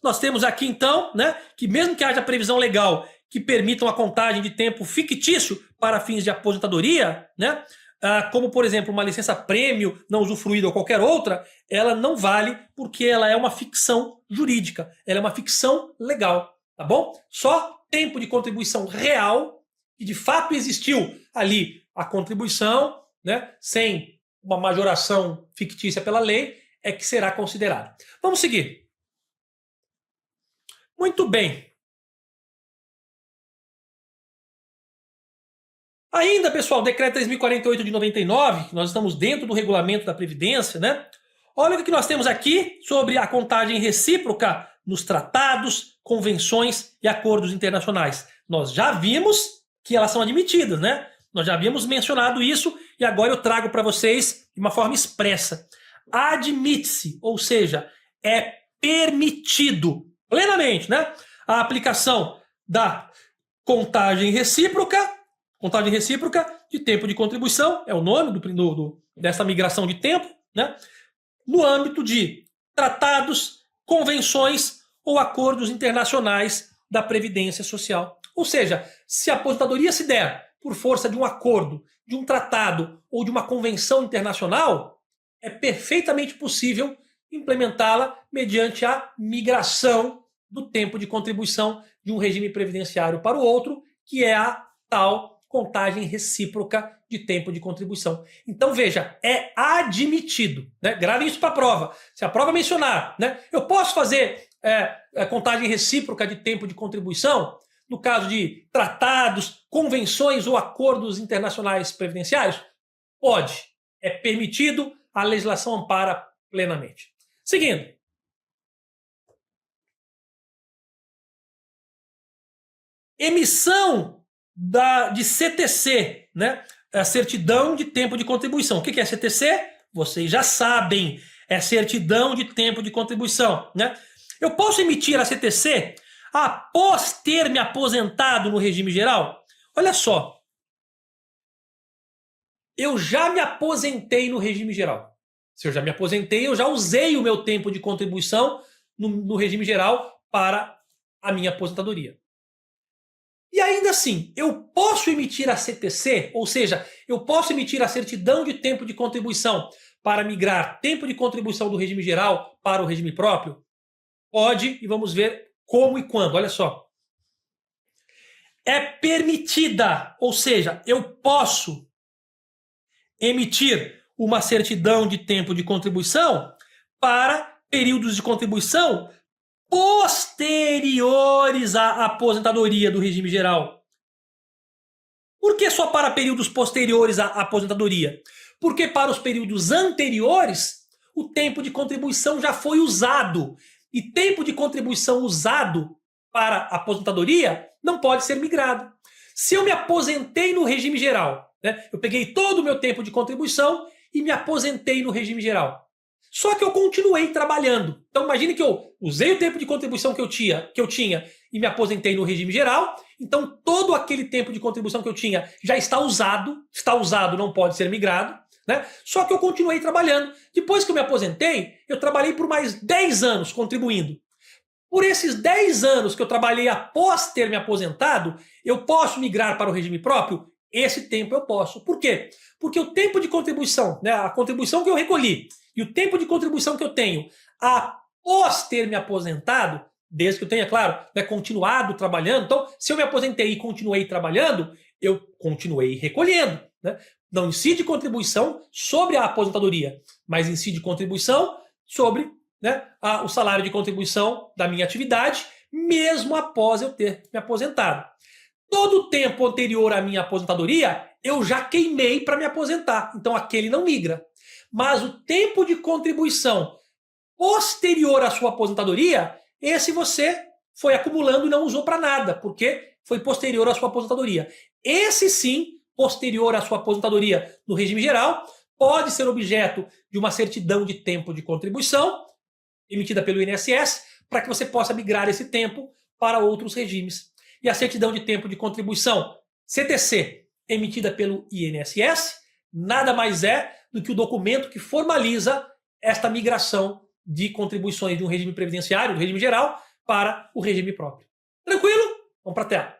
nós temos aqui, então, né, que mesmo que haja previsão legal que permitam a contagem de tempo fictício para fins de aposentadoria, né, como, por exemplo, uma licença prêmio não usufruída ou qualquer outra, ela não vale porque ela é uma ficção jurídica, ela é uma ficção legal, tá bom? Só tempo de contribuição real, que de fato existiu ali a contribuição, né, sem uma majoração fictícia pela lei, é que será considerado. Vamos seguir. Muito bem. Ainda, pessoal, decreto 3048 de 99, nós estamos dentro do regulamento da Previdência, né? Olha o que nós temos aqui sobre a contagem recíproca nos tratados, convenções e acordos internacionais. Nós já vimos que elas são admitidas, né? Nós já havíamos mencionado isso e agora eu trago para vocês de uma forma expressa. Admite-se, ou seja, é permitido plenamente, né, a aplicação da contagem recíproca de tempo de contribuição, é o nome dessa migração de tempo, né, no âmbito de tratados, convenções ou acordos internacionais da Previdência Social. Ou seja, se a aposentadoria se der por força de um acordo, de um tratado ou de uma convenção internacional, é perfeitamente possível implementá-la mediante a migração do tempo de contribuição de um regime previdenciário para o outro, que é a tal contagem recíproca de tempo de contribuição. Então, veja, é admitido, né? Grave isso para a prova. Se a prova mencionar, né, eu posso fazer contagem recíproca de tempo de contribuição no caso de tratados, convenções ou acordos internacionais previdenciários? Pode. É permitido, a legislação ampara plenamente. Seguindo. Emissão de CTC, né? A certidão de tempo de contribuição. O que é CTC? Vocês já sabem. É certidão de tempo de contribuição, né? Eu posso emitir a CTC após ter me aposentado no regime geral? Olha só. Eu já me aposentei no regime geral. Se eu já me aposentei, eu já usei o meu tempo de contribuição no regime geral para a minha aposentadoria. E ainda assim, eu posso emitir a CTC, ou seja, eu posso emitir a certidão de tempo de contribuição para migrar tempo de contribuição do regime geral para o regime próprio? Pode, e vamos ver como e quando. Olha só. É permitida, ou seja, eu posso emitir uma certidão de tempo de contribuição para períodos de contribuição posteriores à aposentadoria do regime geral. Por que só para períodos posteriores à aposentadoria? Porque para os períodos anteriores, o tempo de contribuição já foi usado. E tempo de contribuição usado para a aposentadoria não pode ser migrado. Se eu me aposentei no regime geral, né, eu peguei todo o meu tempo de contribuição e me aposentei no regime geral. Só que eu continuei trabalhando. Então imagine que eu usei o tempo de contribuição que eu tinha e me aposentei no regime geral. Então todo aquele tempo de contribuição que eu tinha já está usado. Está usado, não pode ser migrado. Né? Só que eu continuei trabalhando. Depois que eu me aposentei, eu trabalhei por mais 10 anos contribuindo. Por esses 10 anos que eu trabalhei após ter me aposentado, eu posso migrar para o regime próprio? Esse tempo eu posso. Por quê? Porque o tempo de contribuição, né, a contribuição que eu recolhi e o tempo de contribuição que eu tenho após ter me aposentado, desde que eu tenha, claro, né, continuado trabalhando. Então, se eu me aposentei e continuei trabalhando, eu continuei recolhendo. Né? Não incide contribuição sobre a aposentadoria, mas incide contribuição sobre, né, o salário de contribuição da minha atividade, mesmo após eu ter me aposentado. Todo o tempo anterior à minha aposentadoria, eu já queimei para me aposentar. Então aquele não migra. Mas o tempo de contribuição posterior à sua aposentadoria, esse você foi acumulando e não usou para nada, porque foi posterior à sua aposentadoria. Esse sim, posterior à sua aposentadoria no regime geral, pode ser objeto de uma certidão de tempo de contribuição emitida pelo INSS, para que você possa migrar esse tempo para outros regimes. E a certidão de tempo de contribuição, CTC, emitida pelo INSS, nada mais é do que o documento que formaliza esta migração de contribuições de um regime previdenciário, do regime geral, para o regime próprio. Tranquilo? Vamos para a tela.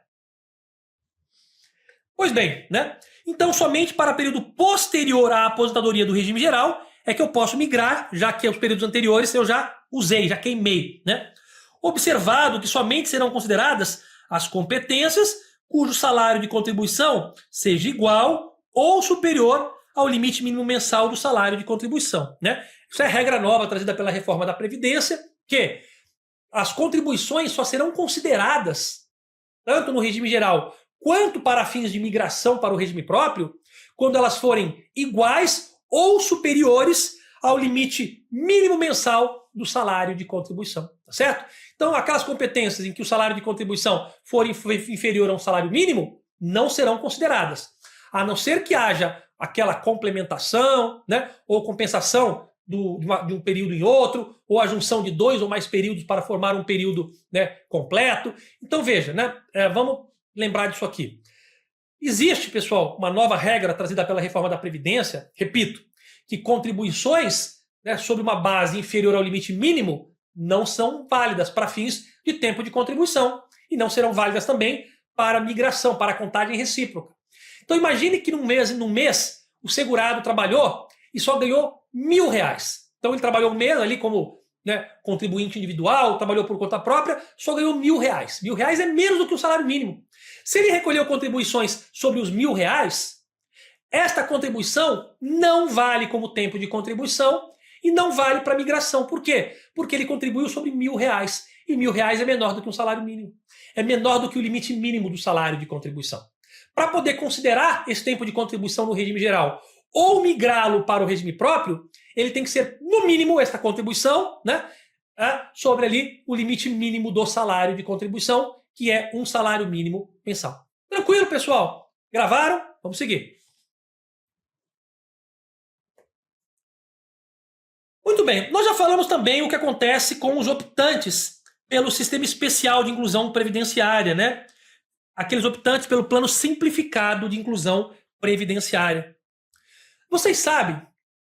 Pois bem, né? Então, somente para período posterior à aposentadoria do regime geral é que eu posso migrar, já que os períodos anteriores eu já usei, já queimei, né? Observado que somente serão consideradas as competências cujo salário de contribuição seja igual ou superior ao limite mínimo mensal do salário de contribuição, né? Isso é regra nova trazida pela reforma da Previdência, que as contribuições só serão consideradas, tanto no regime geral quanto para fins de migração para o regime próprio, quando elas forem iguais ou superiores ao limite mínimo mensal do salário de contribuição, tá certo? Então, aquelas competências em que o salário de contribuição for inferior a um salário mínimo, não serão consideradas, a não ser que haja aquela complementação, né, ou compensação de um período em outro, ou a junção de 2 ou mais períodos para formar um período, né, completo. Então, veja, né, vamos lembrar disso aqui. Existe, pessoal, uma nova regra trazida pela reforma da Previdência, repito, que contribuições, né, sobre uma base inferior ao limite mínimo não são válidas para fins de tempo de contribuição e não serão válidas também para migração, para contagem recíproca. Então imagine que num mês o segurado trabalhou e só ganhou R$1.000. Então ele trabalhou um mês ali como, né, contribuinte individual, trabalhou por conta própria, só ganhou R$1.000. R$1.000 é menos do que o salário mínimo. Se ele recolheu contribuições sobre os R$1.000, esta contribuição não vale como tempo de contribuição e não vale para migração. Por quê? Porque ele contribuiu sobre R$1.000 e R$1.000 é menor do que um salário mínimo. É menor do que o limite mínimo do salário de contribuição. Para poder considerar esse tempo de contribuição no regime geral ou migrá-lo para o regime próprio, ele tem que ser, no mínimo, esta contribuição, né, sobre ali o limite mínimo do salário de contribuição, que é um salário mínimo mensal. Tranquilo, pessoal? Gravaram? Vamos seguir. Muito bem, nós já falamos também o que acontece com os optantes pelo Sistema Especial de Inclusão Previdenciária, né? Aqueles optantes pelo Plano Simplificado de Inclusão Previdenciária. Vocês sabem,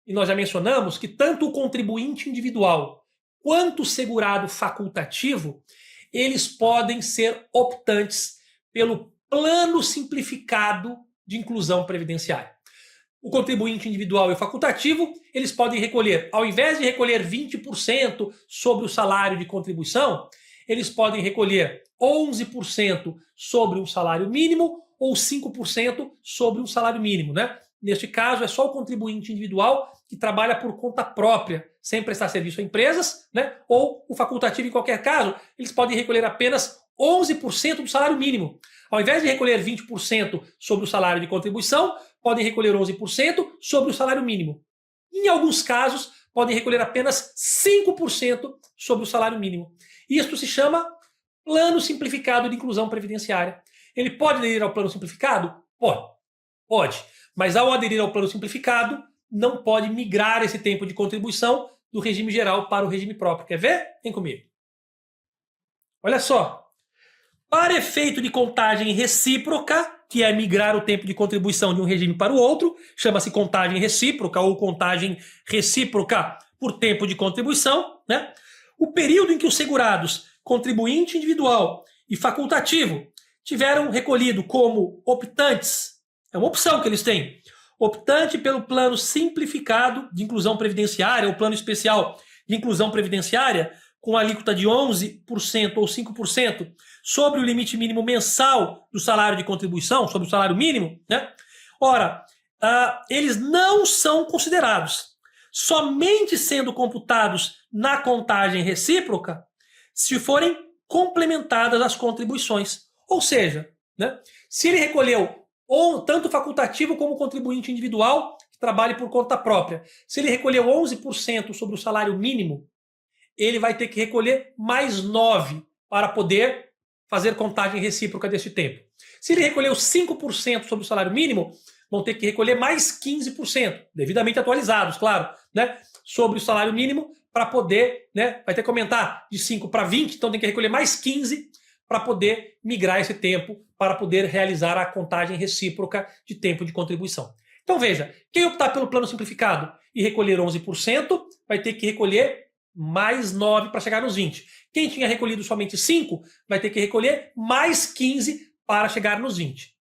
e nós já mencionamos, que tanto o contribuinte individual quanto o segurado facultativo, eles podem ser optantes pelo Plano Simplificado de Inclusão Previdenciária. O contribuinte individual e o facultativo, eles podem recolher, ao invés de recolher 20% sobre o salário de contribuição, eles podem recolher 11% sobre um salário mínimo ou 5% sobre um salário mínimo, né? Neste caso, é só o contribuinte individual que trabalha por conta própria, sem prestar serviço a empresas, né? Ou o facultativo, em qualquer caso, eles podem recolher apenas 11% do salário mínimo. Ao invés de recolher 20% sobre o salário de contribuição, podem recolher 11% sobre o salário mínimo. Em alguns casos, podem recolher apenas 5% sobre o salário mínimo. Isto se chama Plano Simplificado de Inclusão Previdenciária. Ele pode aderir ao Plano Simplificado? Pode. Mas ao aderir ao Plano Simplificado, não pode migrar esse tempo de contribuição do regime geral para o regime próprio. Quer ver? Vem comigo. Olha só. Para efeito de contagem recíproca, que é migrar o tempo de contribuição de um regime para o outro, chama-se contagem recíproca ou contagem recíproca por tempo de contribuição, né? O período em que os segurados, contribuinte individual e facultativo, tiveram recolhido como optantes, é uma opção que eles têm, optante pelo plano simplificado de inclusão previdenciária ou plano especial de inclusão previdenciária, com alíquota de 11% ou 5% sobre o limite mínimo mensal do salário de contribuição, sobre o salário mínimo, né? Ora, eles não são considerados, somente sendo computados na contagem recíproca se forem complementadas as contribuições. Ou seja, né, se ele recolheu tanto facultativo como contribuinte individual que trabalhe por conta própria, se ele recolheu 11% sobre o salário mínimo, ele vai ter que recolher mais 9% para poder fazer contagem recíproca desse tempo. Se ele recolheu 5% sobre o salário mínimo, vão ter que recolher mais 15%, devidamente atualizados, claro, né, sobre o salário mínimo para poder, né, vai ter que aumentar de 5 para 20, então tem que recolher mais 15 para poder migrar esse tempo para poder realizar a contagem recíproca de tempo de contribuição. Então veja, quem optar pelo plano simplificado e recolher 11% vai ter que recolher mais 9 para chegar nos 20. Quem tinha recolhido somente 5 vai ter que recolher mais 15 para chegar nos 20.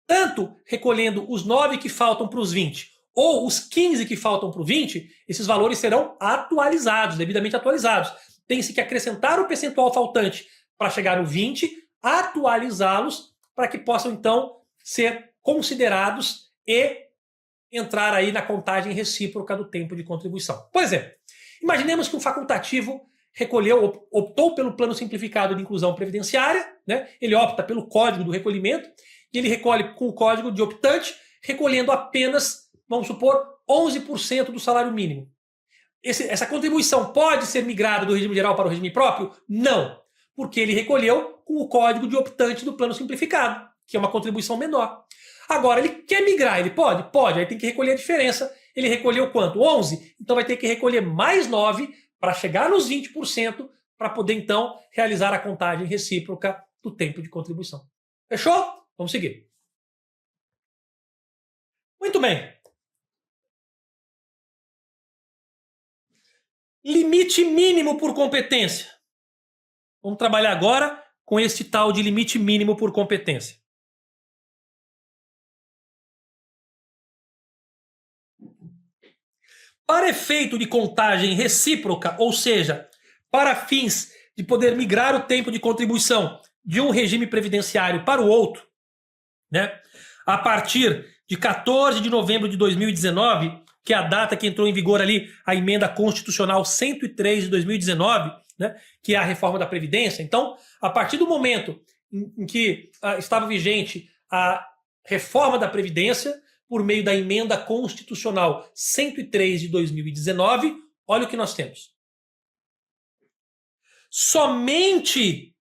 Tanto recolhendo os 9 que faltam para os 20 ou os 15 que faltam para o 20, esses valores serão atualizados, devidamente atualizados. Tem-se que acrescentar o percentual faltante para chegar no 20, atualizá-los para que possam então ser considerados e entrar aí na contagem recíproca do tempo de contribuição. Por exemplo, imaginemos que um facultativo optou pelo plano simplificado de inclusão previdenciária, né? Ele opta pelo código do recolhimento e ele recolhe com o código de optante, recolhendo apenas, vamos supor, 11% do salário mínimo. Essa contribuição pode ser migrada do regime geral para o regime próprio? Não, porque ele recolheu com o código de optante do plano simplificado, que é uma contribuição menor. Agora, ele quer migrar, ele pode? Pode, aí tem que recolher a diferença. Ele recolheu quanto? 11? Então vai ter que recolher mais 9 para chegar nos 20%, para poder então realizar a contagem recíproca do tempo de contribuição. Fechou? Vamos seguir. Muito bem. Limite mínimo por competência. Vamos trabalhar agora com este tal de limite mínimo por competência. Para efeito de contagem recíproca, ou seja, para fins de poder migrar o tempo de contribuição de um regime previdenciário para o outro, né, a partir de 14 de novembro de 2019, que é a data que entrou em vigor ali a emenda constitucional 103 de 2019, né, que é a reforma da Previdência. Então, a partir do momento em que estava vigente a reforma da Previdência, por meio da emenda constitucional 103 de 2019, olha o que nós temos. Somente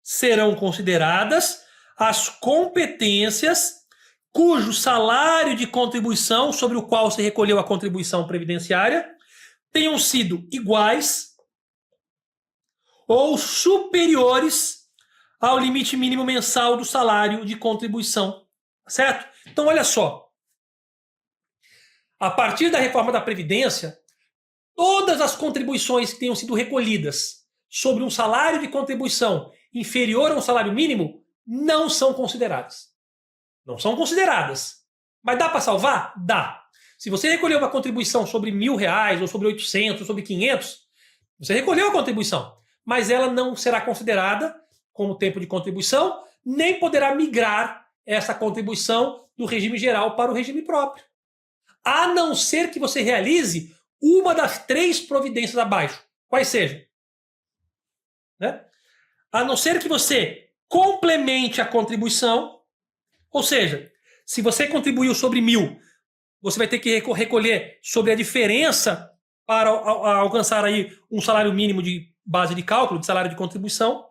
serão consideradas as competências cujo salário de contribuição sobre o qual se recolheu a contribuição previdenciária tenham sido iguais ou superiores ao limite mínimo mensal do salário de contribuição, certo? Então, olha só. A partir da reforma da Previdência, todas as contribuições que tenham sido recolhidas sobre um salário de contribuição inferior a um salário mínimo não são consideradas. Não são consideradas. Mas dá para salvar? Dá. Se você recolheu uma contribuição sobre R$1.000, ou sobre 800, ou sobre 500, você recolheu a contribuição, mas ela não será considerada como tempo de contribuição, nem poderá migrar essa contribuição do regime geral para o regime próprio. A não ser que você realize uma das 3 providências abaixo, quais sejam. Né? A não ser que você complemente a contribuição, ou seja, se você contribuiu sobre 1.000, você vai ter que recolher sobre a diferença para alcançar aí um salário mínimo de base de cálculo, de salário de contribuição.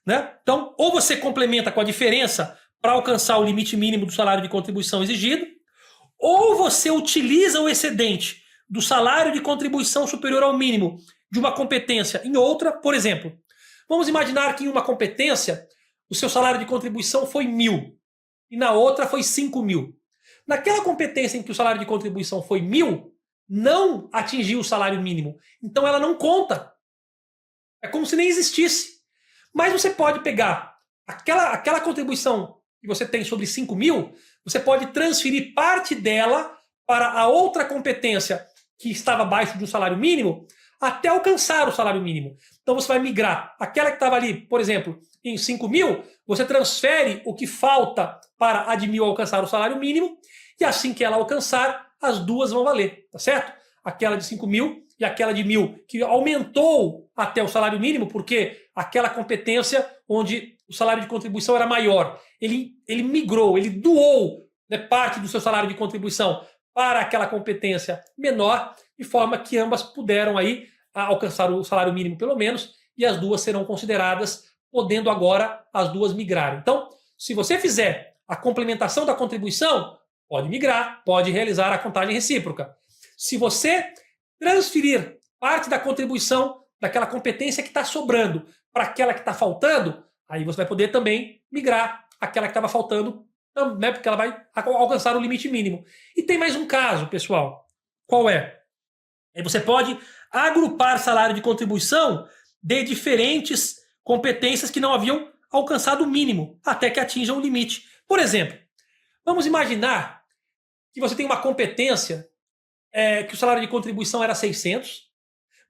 Né? Então, ou você complementa com a diferença para alcançar o limite mínimo do salário de contribuição exigido, ou você utiliza o excedente do salário de contribuição superior ao mínimo de uma competência em outra, por exemplo, vamos imaginar que em uma competência o seu salário de contribuição foi 1.000 e na outra foi 5.000. Naquela competência em que o salário de contribuição foi 1.000, não atingiu o salário mínimo. Então ela não conta. É como se nem existisse. Mas você pode pegar aquela contribuição que você tem sobre 5.000, você pode transferir parte dela para a outra competência que estava abaixo de um salário mínimo até alcançar o salário mínimo. Então você vai migrar aquela que estava ali, por exemplo, em 5.000, você transfere o que falta para a de 1.000 alcançar o salário mínimo e assim que ela alcançar, as duas vão valer, tá certo? Aquela de 5.000 e aquela de 1.000, que aumentou até o salário mínimo, porque aquela competência onde o salário de contribuição era maior, ele migrou, ele doou, né, parte do seu salário de contribuição para aquela competência menor, de forma que ambas puderam aí alcançar o salário mínimo pelo menos, e as duas serão consideradas, podendo agora as duas migrarem. Então, se você fizer a complementação da contribuição, pode migrar, pode realizar a contagem recíproca. Se você transferir parte da contribuição daquela competência que está sobrando para aquela que está faltando, aí você vai poder também migrar aquela que estava faltando, né, porque ela vai alcançar o limite mínimo. E tem mais um caso, pessoal. Qual é? Aí você pode agrupar salário de contribuição de diferentes competências que não haviam alcançado o mínimo, até que atinjam o limite. Por exemplo, vamos imaginar que você tem uma competência que o salário de contribuição era 600,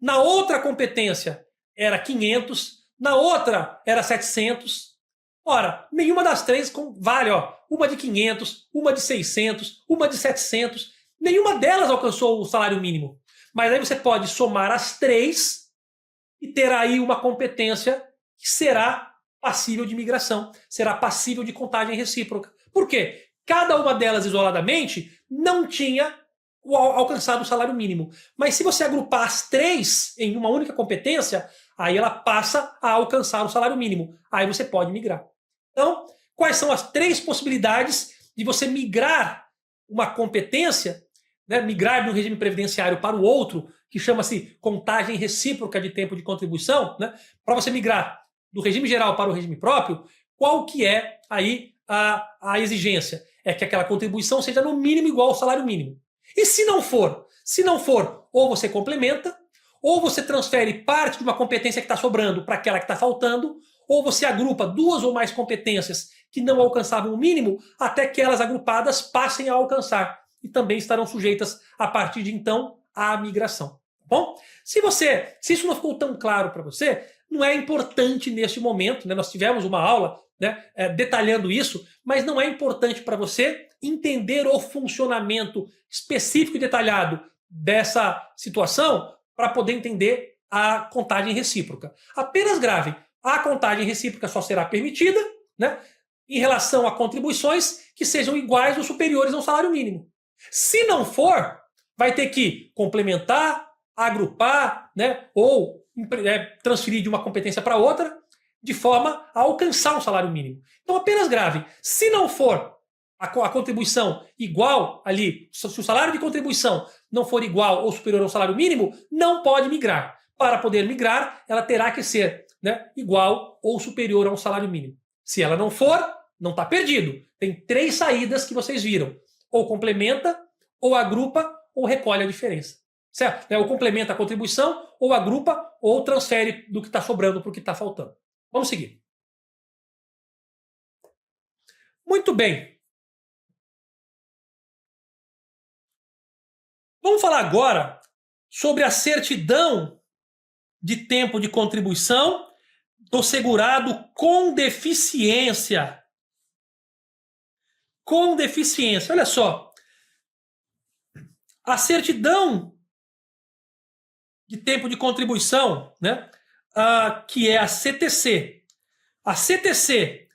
na outra competência era 500, na outra era 700. Ora, nenhuma das três vale, ó, uma de 500, uma de 600, uma de 700, nenhuma delas alcançou o salário mínimo. Mas aí você pode somar as três e ter aí uma competência que será passível de migração, será passível de contagem recíproca. Por quê? Cada uma delas isoladamente não tinha alcançado o salário mínimo. Mas se você agrupar as três em uma única competência, aí ela passa a alcançar o salário mínimo. Aí você pode migrar. Então, quais são as três possibilidades de você migrar uma competência, né, migrar de um regime previdenciário para o outro, que chama-se contagem recíproca de tempo de contribuição, né, para você migrar do regime geral para o regime próprio, qual que é aí a exigência? É que aquela contribuição seja no mínimo igual ao salário mínimo. E se não for, ou você complementa, ou você transfere parte de uma competência que está sobrando para aquela que está faltando, ou você agrupa duas ou mais competências que não alcançavam o mínimo até que elas agrupadas passem a alcançar e também estarão sujeitas a partir de então à migração. Tá bom? Se isso não ficou tão claro para você, não é importante neste momento, né? Nós tivemos uma aula, né, detalhando isso, mas não é importante para você entender o funcionamento específico e detalhado dessa situação para poder entender a contagem recíproca. Apenas grave, a contagem recíproca só será permitida, né, em relação a contribuições que sejam iguais ou superiores ao salário mínimo. Se não for, vai ter que complementar, agrupar, né, ou transferir de uma competência para outra, de forma a alcançar um salário mínimo. Então, apenas grave. Se não for a contribuição igual ali, se o salário de contribuição não for igual ou superior ao salário mínimo, não pode migrar. Para poder migrar, ela terá que ser, né, igual ou superior a um salário mínimo. Se ela não for, não está perdido. Tem três saídas que vocês viram. Ou complementa, ou agrupa, ou recolhe a diferença. Certo? Ou complementa a contribuição, ou agrupa, ou transfere do que está sobrando para o que está faltando. Vamos seguir. Muito bem. Vamos falar agora sobre a certidão de tempo de contribuição do segurado com deficiência. Com deficiência. Olha só. A certidão de tempo de contribuição, né, que é a CTC. A CTC,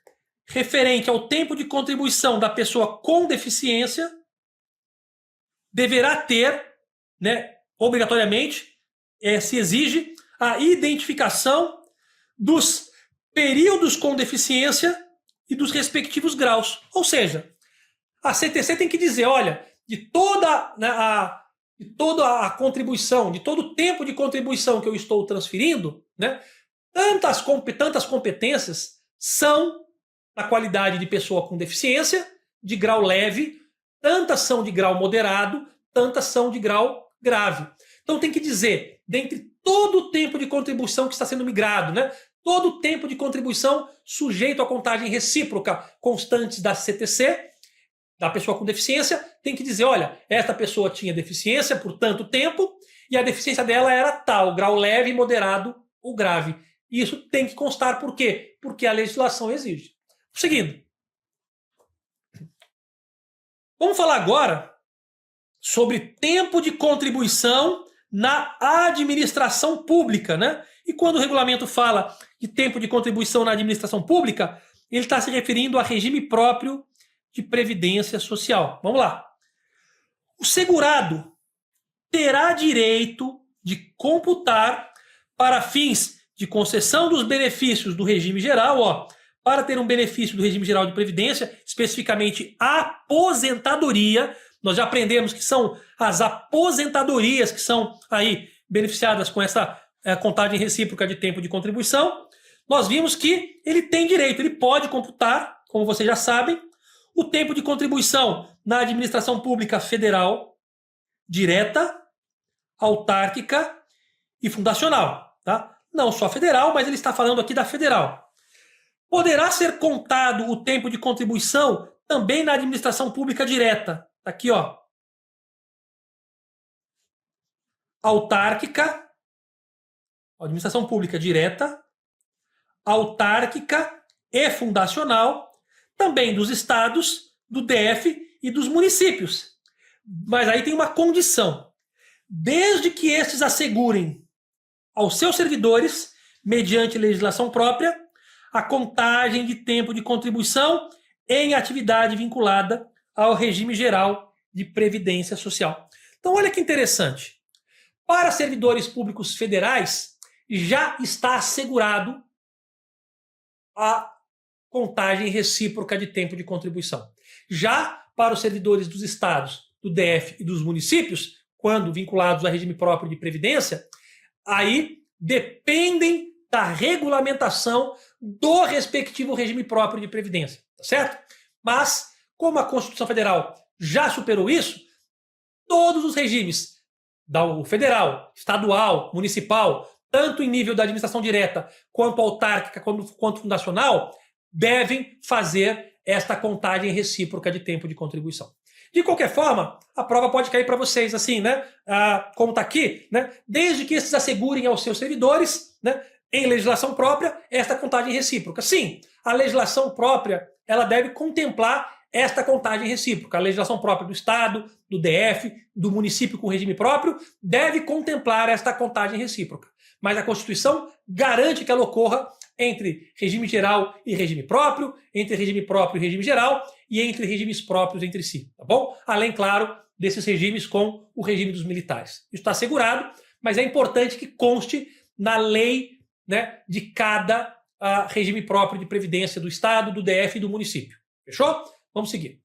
referente ao tempo de contribuição da pessoa com deficiência, deverá ter, né, obrigatoriamente, se exige a identificação dos períodos com deficiência e dos respectivos graus. Ou seja, a CTC tem que dizer, olha, de toda, né, de toda a contribuição, de todo o tempo de contribuição que eu estou transferindo, né, tantas competências são na qualidade de pessoa com deficiência, de grau leve, tantas são de grau moderado, tantas são de grau grave. Então tem que dizer, dentre todo o tempo de contribuição que está sendo migrado, né, todo o tempo de contribuição sujeito à contagem recíproca constantes da CTC, da pessoa com deficiência, tem que dizer, olha, esta pessoa tinha deficiência por tanto tempo e a deficiência dela era tal, grau leve, moderado ou grave. Isso tem que constar por quê? Porque a legislação exige. Seguindo. Vamos falar agora sobre tempo de contribuição na administração pública, né? E quando o regulamento fala de tempo de contribuição na administração pública, ele está se referindo a regime próprio de previdência social. Vamos lá. O segurado terá direito de computar para fins de concessão dos benefícios do regime geral, para ter um benefício do regime geral de previdência, especificamente a aposentadoria. Nós já aprendemos que são as aposentadorias que são aí beneficiadas com essa contagem recíproca de tempo de contribuição. Nós vimos que ele tem direito, ele pode computar, como vocês já sabem, o tempo de contribuição na administração pública federal, direta, autárquica e fundacional. Tá? Não só federal, mas ele está falando aqui da federal. Poderá ser contado o tempo de contribuição também na administração pública direta. Tá aqui, ó. Autárquica, administração pública direta, autárquica e fundacional, também dos estados, do DF e dos municípios. Mas aí tem uma condição. Desde que estes assegurem aos seus servidores, mediante legislação própria, a contagem de tempo de contribuição em atividade vinculada ao regime geral de previdência social. Então, olha que interessante. Para servidores públicos federais, já está assegurado a contagem recíproca de tempo de contribuição. Já para os servidores dos estados, do DF e dos municípios, quando vinculados a regime próprio de previdência, aí dependem da regulamentação do respectivo regime próprio de previdência, tá certo? Mas, como a Constituição Federal já superou isso, todos os regimes, o federal, estadual, municipal, tanto em nível da administração direta, quanto autárquica, quanto fundacional, devem fazer esta contagem recíproca de tempo de contribuição. De qualquer forma, a prova pode cair para vocês assim, né? Como está aqui, né? Desde que esses assegurem aos seus servidores, né, em legislação própria, esta contagem recíproca. Sim, a legislação própria ela deve contemplar esta contagem recíproca. A legislação própria do Estado, do DF, do município com regime próprio, deve contemplar esta contagem recíproca. Mas a Constituição garante que ela ocorra entre regime geral e regime próprio, entre regime próprio e regime geral, e entre regimes próprios entre si, tá bom? Além, claro, desses regimes com o regime dos militares. Isso está assegurado, mas é importante que conste na lei, né, de cada regime próprio de previdência do Estado, do DF e do município. Fechou? Vamos seguir.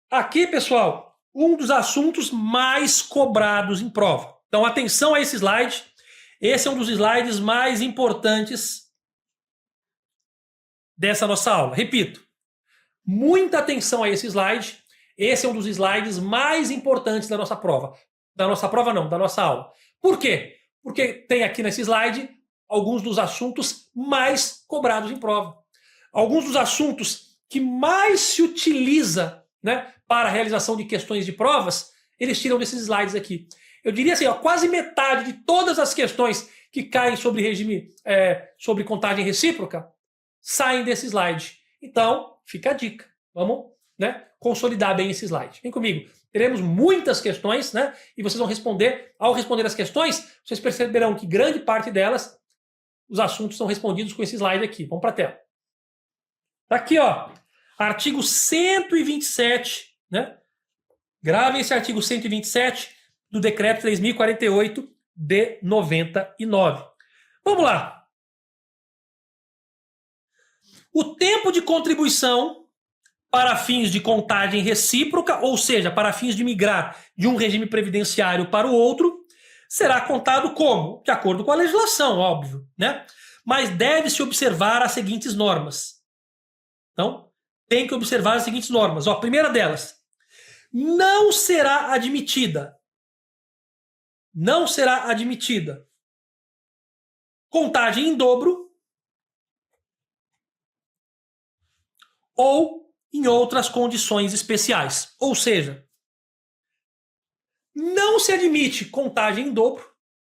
Aqui, pessoal, um dos assuntos mais cobrados em prova. Então, atenção a esse slide. Esse é um dos slides mais importantes dessa nossa aula. Repito, muita atenção a esse slide. Esse é um dos slides mais importantes da nossa prova. Da nossa prova não, da nossa aula. Por quê? Porque tem aqui nesse slide alguns dos assuntos mais cobrados em prova. Alguns dos assuntos que mais se utiliza, né, para a realização de questões de provas, eles tiram desses slides aqui. Eu diria assim, quase metade de todas as questões que caem sobre regime, sobre contagem recíproca, saem desse slide. Então, fica a dica. Vamos, né, consolidar bem esse slide. Vem comigo. Teremos muitas questões, né? E vocês vão responder. Ao responder as questões, vocês perceberão que grande parte delas, os assuntos são respondidos com esse slide aqui. Vamos para a tela. Tá aqui, ó. Artigo 127, né? Gravem esse artigo 127 do Decreto 3.048 de 99. Vamos lá. O tempo de contribuição para fins de contagem recíproca, ou seja, para fins de migrar de um regime previdenciário para o outro, será contado como? De acordo com a legislação, óbvio, né? Mas deve-se observar as seguintes normas. Então, tem que observar as seguintes normas. Ó, a primeira delas, não será admitida contagem em dobro ou em outras condições especiais. Ou seja, não se admite contagem em dobro.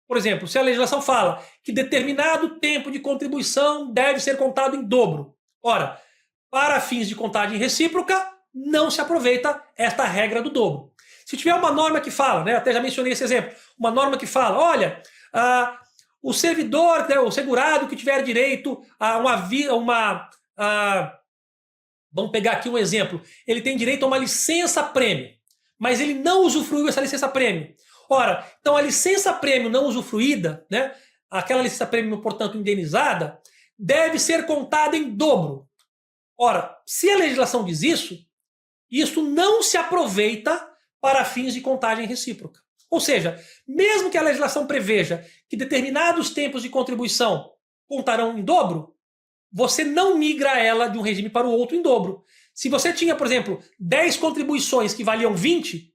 Por exemplo, se a legislação fala que determinado tempo de contribuição deve ser contado em dobro. Ora, para fins de contagem recíproca, não se aproveita esta regra do dobro. Se tiver uma norma que fala, né, até já mencionei esse exemplo, uma norma que fala, olha, o servidor, né, o segurado que tiver direito a vamos pegar aqui um exemplo, ele tem direito a uma licença-prêmio, mas ele não usufruiu essa licença-prêmio. Ora, então a licença-prêmio não usufruída, né, aquela licença-prêmio, portanto, indenizada, deve ser contada em dobro. Ora, se a legislação diz isso não se aproveita para fins de contagem recíproca. Ou seja, mesmo que a legislação preveja que determinados tempos de contribuição contarão em dobro, você não migra ela de um regime para o outro em dobro. Se você tinha, por exemplo, 10 contribuições que valiam 20,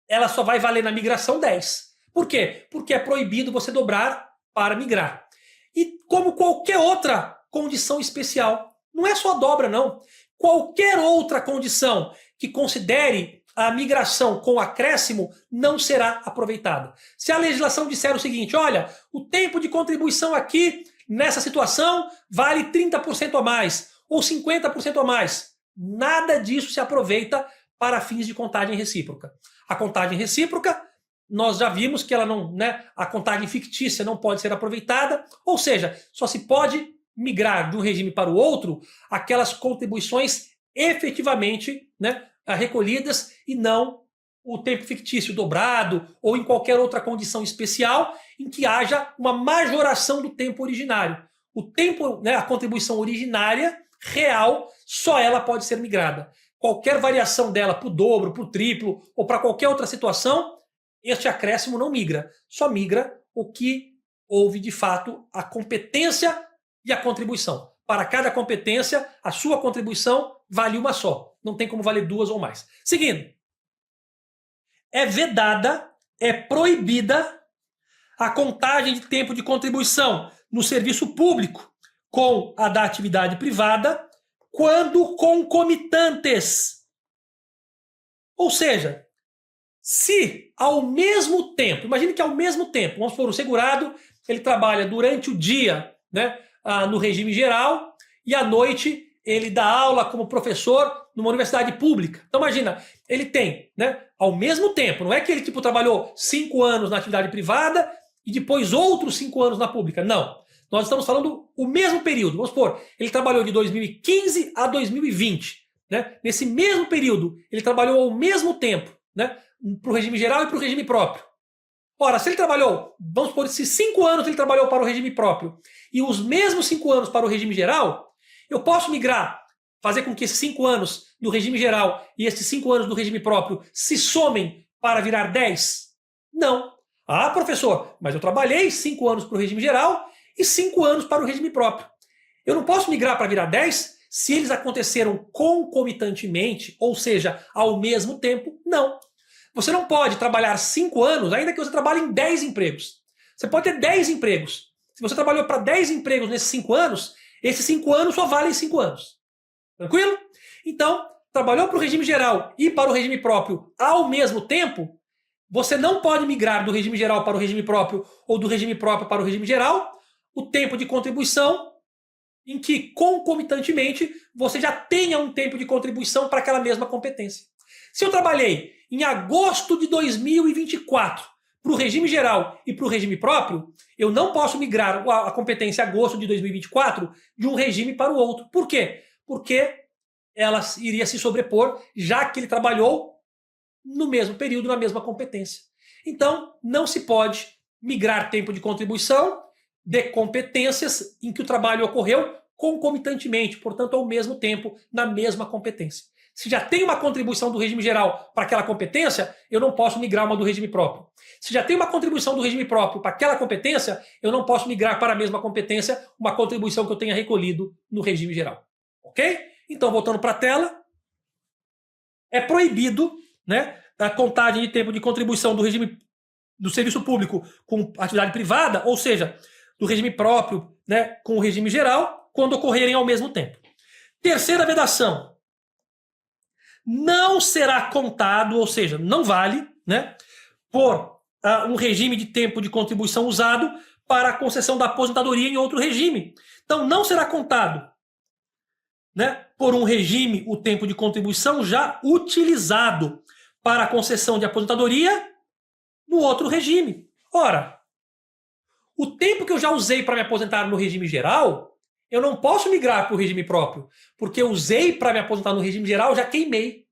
ela só vai valer na migração 10. Por quê? Porque é proibido você dobrar para migrar. E como qualquer outra condição especial, não é só dobra, não. Qualquer outra condição que considere a migração com acréscimo não será aproveitada. Se a legislação disser o seguinte, olha, o tempo de contribuição aqui, nessa situação, vale 30% a mais, ou 50% a mais, nada disso se aproveita para fins de contagem recíproca. A contagem recíproca, nós já vimos que ela não, né, a contagem fictícia não pode ser aproveitada, ou seja, só se pode migrar de um regime para o outro aquelas contribuições efetivamente, né, recolhidas e não o tempo fictício dobrado ou em qualquer outra condição especial em que haja uma majoração do tempo originário. O tempo, né, a contribuição originária real, só ela pode ser migrada. Qualquer variação dela para o dobro, para o triplo ou para qualquer outra situação, este acréscimo não migra. Só migra o que houve de fato a competência e a contribuição. Para cada competência, a sua contribuição vale uma só. Não tem como valer duas ou mais. Seguindo. É vedada, é proibida a contagem de tempo de contribuição no serviço público com a da atividade privada quando concomitantes. Ou seja, se ao mesmo tempo, imagine que ao mesmo tempo, vamos supor, o segurado, ele trabalha durante o dia, né, no regime geral e à noite ele dá aula como professor numa universidade pública. Então imagina, ele tem, né, ao mesmo tempo, não é que ele tipo trabalhou 5 anos na atividade privada e depois outros 5 anos na pública, não. Nós estamos falando o mesmo período. Vamos supor, ele trabalhou de 2015 a 2020. Né? Nesse mesmo período, ele trabalhou ao mesmo tempo, né, para o regime geral e para o regime próprio. Ora, se ele trabalhou, vamos supor, esses 5 anos ele trabalhou para o regime próprio e os mesmos 5 anos para o regime geral, eu posso migrar, fazer com que esses 5 anos do regime geral e esses 5 anos do regime próprio se somem para virar 10? Não. Ah, professor, mas eu trabalhei 5 anos para o regime geral e 5 anos para o regime próprio. Eu não posso migrar para virar 10 se eles aconteceram concomitantemente, ou seja, ao mesmo tempo? Não. Você não pode trabalhar 5 anos, ainda que você trabalhe em 10 empregos. Você pode ter 10 empregos. Se você trabalhou para 10 empregos nesses 5 anos, esses 5 anos só valem 5 anos. Tranquilo? Então, trabalhou para o regime geral e para o regime próprio ao mesmo tempo, você não pode migrar do regime geral para o regime próprio ou do regime próprio para o regime geral, o tempo de contribuição em que, concomitantemente, você já tenha um tempo de contribuição para aquela mesma competência. Se eu trabalhei em agosto de 2024 para o regime geral e para o regime próprio, eu não posso migrar a competência agosto de 2024 de um regime para o outro. Por quê? Porque ela iria se sobrepor, já que ele trabalhou no mesmo período, na mesma competência. Então, não se pode migrar tempo de contribuição de competências em que o trabalho ocorreu concomitantemente, portanto, ao mesmo tempo, na mesma competência. Se já tem uma contribuição do regime geral para aquela competência, eu não posso migrar uma do regime próprio. Se já tem uma contribuição do regime próprio para aquela competência, eu não posso migrar para a mesma competência uma contribuição que eu tenha recolhido no regime geral. Ok? Então, voltando para a tela, é proibido, né, a contagem de tempo de contribuição do regime do serviço público com atividade privada, ou seja, do regime próprio, né, com o regime geral, quando ocorrerem ao mesmo tempo. Terceira vedação. Não será contado, ou seja, não vale, né, por um regime de tempo de contribuição usado para a concessão da aposentadoria em outro regime. Então, não será contado, né, por um regime o tempo de contribuição já utilizado para a concessão de aposentadoria no outro regime. Ora, o tempo que eu já usei para me aposentar no regime geral, eu não posso migrar para o regime próprio, porque eu usei para me aposentar no regime geral, já queimei.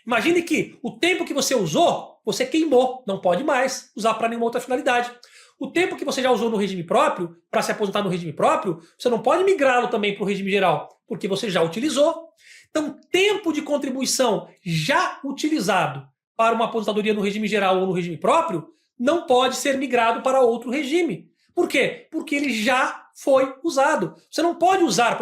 Imagine que o tempo que você usou, você queimou, não pode mais usar para nenhuma outra finalidade. O tempo que você já usou no regime próprio, para se aposentar no regime próprio, você não pode migrá-lo também para o regime geral, porque você já utilizou. Então, tempo de contribuição já utilizado para uma aposentadoria no regime geral ou no regime próprio, não pode ser migrado para outro regime. Por quê? Porque ele já foi usado. Você não pode usar,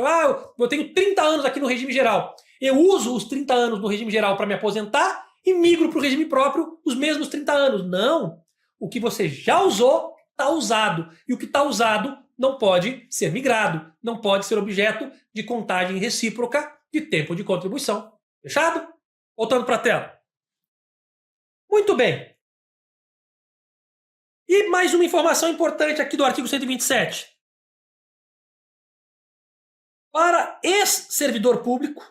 eu tenho 30 anos aqui no regime geral. Eu uso os 30 anos no regime geral para me aposentar e migro para o regime próprio os mesmos 30 anos. Não. O que você já usou está usado. E o que está usado não pode ser migrado. Não pode ser objeto de contagem recíproca de tempo de contribuição. Fechado? Voltando para a tela. Muito bem. E mais uma informação importante aqui do artigo 127. Para ex-servidor público,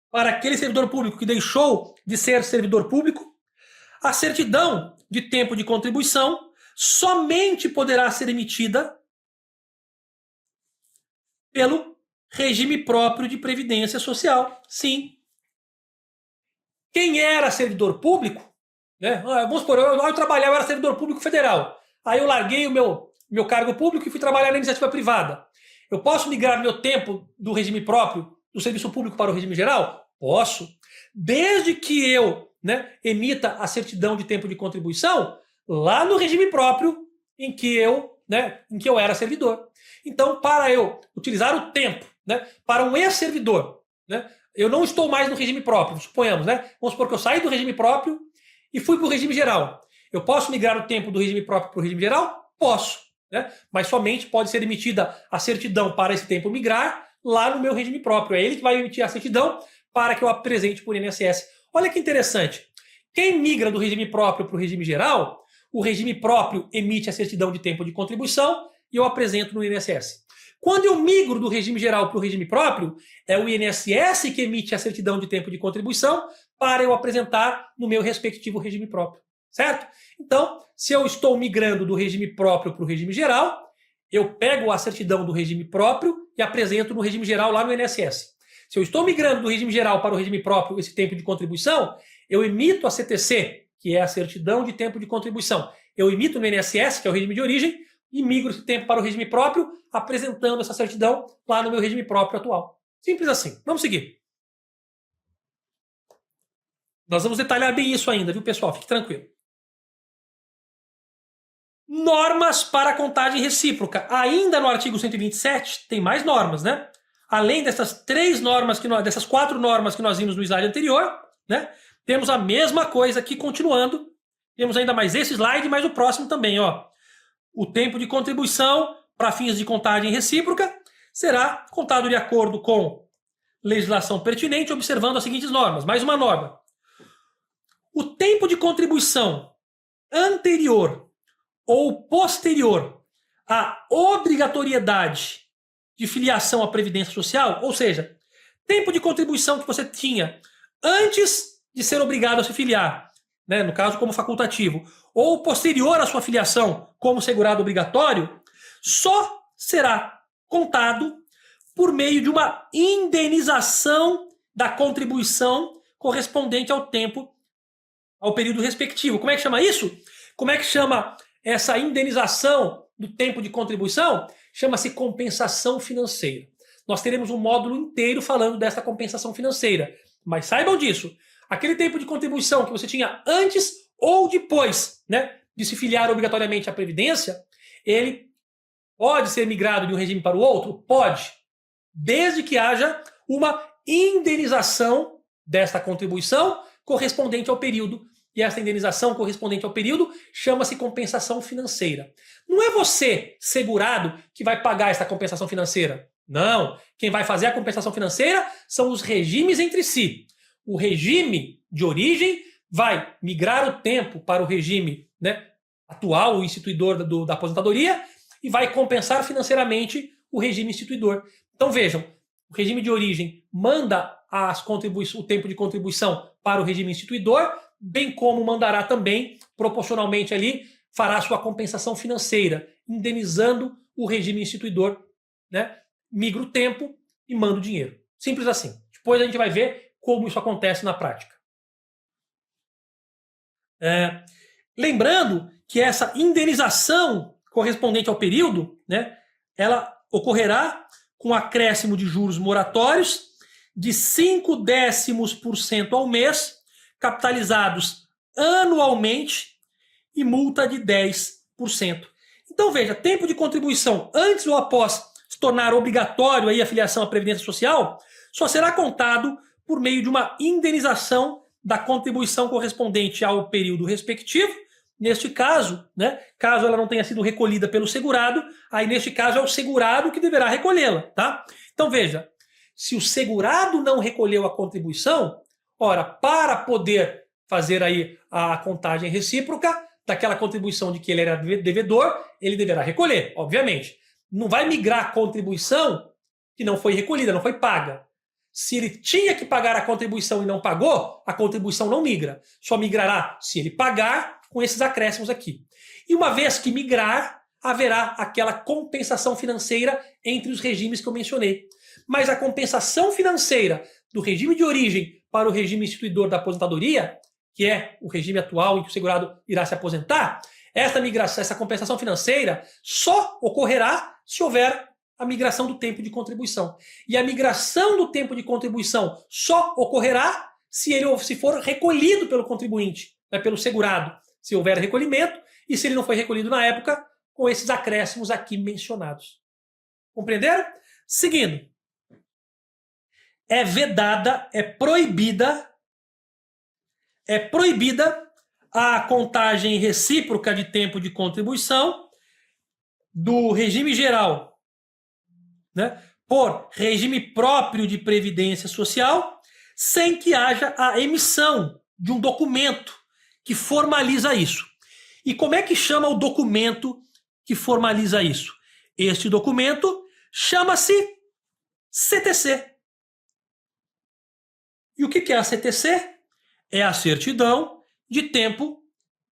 para aquele servidor público que deixou de ser servidor público, a certidão de tempo de contribuição somente poderá ser emitida pelo regime próprio de previdência social. Sim. Quem era servidor público, né? Vamos supor, eu trabalhava, eu era servidor público federal. Aí eu larguei o meu cargo público e fui trabalhar na iniciativa privada. Eu posso migrar meu tempo do regime próprio, do serviço público para o regime geral? Posso. Desde que eu, né, emita a certidão de tempo de contribuição lá no regime próprio em que eu era servidor. Então, para eu utilizar o tempo, né, para um ex-servidor, né, eu não estou mais no regime próprio, suponhamos, né? Vamos supor que eu saí do regime próprio e fui para o regime geral. Eu posso migrar o tempo do regime próprio para o regime geral? Posso. Né? Mas somente pode ser emitida a certidão para esse tempo migrar lá no meu regime próprio. É ele que vai emitir a certidão para que eu apresente por INSS. Olha que interessante. Quem migra do regime próprio para o regime geral, o regime próprio emite a certidão de tempo de contribuição e eu apresento no INSS. Quando eu migro do regime geral para o regime próprio, é o INSS que emite a certidão de tempo de contribuição para eu apresentar no meu respectivo regime próprio. Certo? Então, se eu estou migrando do regime próprio para o regime geral, eu pego a certidão do regime próprio e apresento no regime geral lá no INSS. Se eu estou migrando do regime geral para o regime próprio, esse tempo de contribuição, eu emito a CTC, que é a certidão de tempo de contribuição. Eu emito no INSS, que é o regime de origem, e migro esse tempo para o regime próprio, apresentando essa certidão lá no meu regime próprio atual. Simples assim. Vamos seguir. Nós vamos detalhar bem isso ainda, viu, pessoal? Fique tranquilo. Normas para contagem recíproca. Ainda no artigo 127, tem mais normas, né? Além dessas dessas 4 normas que nós vimos no slide anterior, né? Temos a mesma coisa aqui continuando. Temos ainda mais esse slide, mas o próximo também, ó. O tempo de contribuição para fins de contagem recíproca será contado de acordo com legislação pertinente, observando as seguintes normas. Mais uma norma. O tempo de contribuição anterior ou posterior à obrigatoriedade de filiação à Previdência Social, ou seja, tempo de contribuição que você tinha antes de ser obrigado a se filiar, né, no caso como facultativo, ou posterior à sua filiação como segurado obrigatório, só será contado por meio de uma indenização da contribuição correspondente ao tempo, ao período respectivo. Como é que chama isso? Como é que chama essa indenização do tempo de contribuição? Chama-se compensação financeira. nós teremos um módulo inteiro falando dessa compensação financeira. Mas saibam disso, aquele tempo de contribuição que você tinha antes ou depois, né, de se filiar obrigatoriamente à Previdência, ele pode ser migrado de um regime para o outro? Pode, desde que haja uma indenização desta contribuição correspondente ao período. E essa indenização correspondente ao período chama-se compensação financeira. Não é você, segurado, que vai pagar essa compensação financeira. Não. Quem vai fazer a compensação financeira são os regimes entre si. O regime de origem vai migrar o tempo para o regime, né, atual, o instituidor da aposentadoria, e vai compensar financeiramente o regime instituidor. Então vejam, o regime de origem manda o tempo de contribuição para o regime instituidor, bem como mandará também, proporcionalmente ali, fará sua compensação financeira, indenizando o regime instituidor, né? Migra o tempo e manda o dinheiro. Simples assim. Depois a gente vai ver como isso acontece na prática. Lembrando que essa indenização correspondente ao período, né, ela ocorrerá com acréscimo de juros moratórios de 0,5% ao mês, capitalizados anualmente, e multa de 10%. Então veja, tempo de contribuição antes ou após se tornar obrigatório aí a filiação à Previdência Social só será contado por meio de uma indenização da contribuição correspondente ao período respectivo. Neste caso, né, caso ela não tenha sido recolhida pelo segurado, aí neste caso é o segurado que deverá recolhê-la, tá? Então veja, se o segurado não recolheu a contribuição, ora, para poder fazer aí a contagem recíproca daquela contribuição de que ele era devedor, ele deverá recolher, obviamente. Não vai migrar a contribuição que não foi recolhida, não foi paga. Se ele tinha que pagar a contribuição e não pagou, a contribuição não migra. Só migrará se ele pagar com esses acréscimos aqui. E uma vez que migrar, haverá aquela compensação financeira entre os regimes que eu mencionei. Mas a compensação financeira do regime de origem para o regime instituidor da aposentadoria, que é o regime atual em que o segurado irá se aposentar, essa migração, essa compensação financeira só ocorrerá se houver a migração do tempo de contribuição. E a migração do tempo de contribuição só ocorrerá se for recolhido pelo contribuinte, né, pelo segurado, se houver recolhimento, e se ele não foi recolhido na época, com esses acréscimos aqui mencionados. Compreenderam? Seguindo. É vedada, é proibida a contagem recíproca de tempo de contribuição do regime geral, né, por regime próprio de previdência social, sem que haja a emissão de um documento que formaliza isso. E como é que chama o documento que formaliza isso? Este documento chama-se CTC. E o que é a CTC? É a certidão de tempo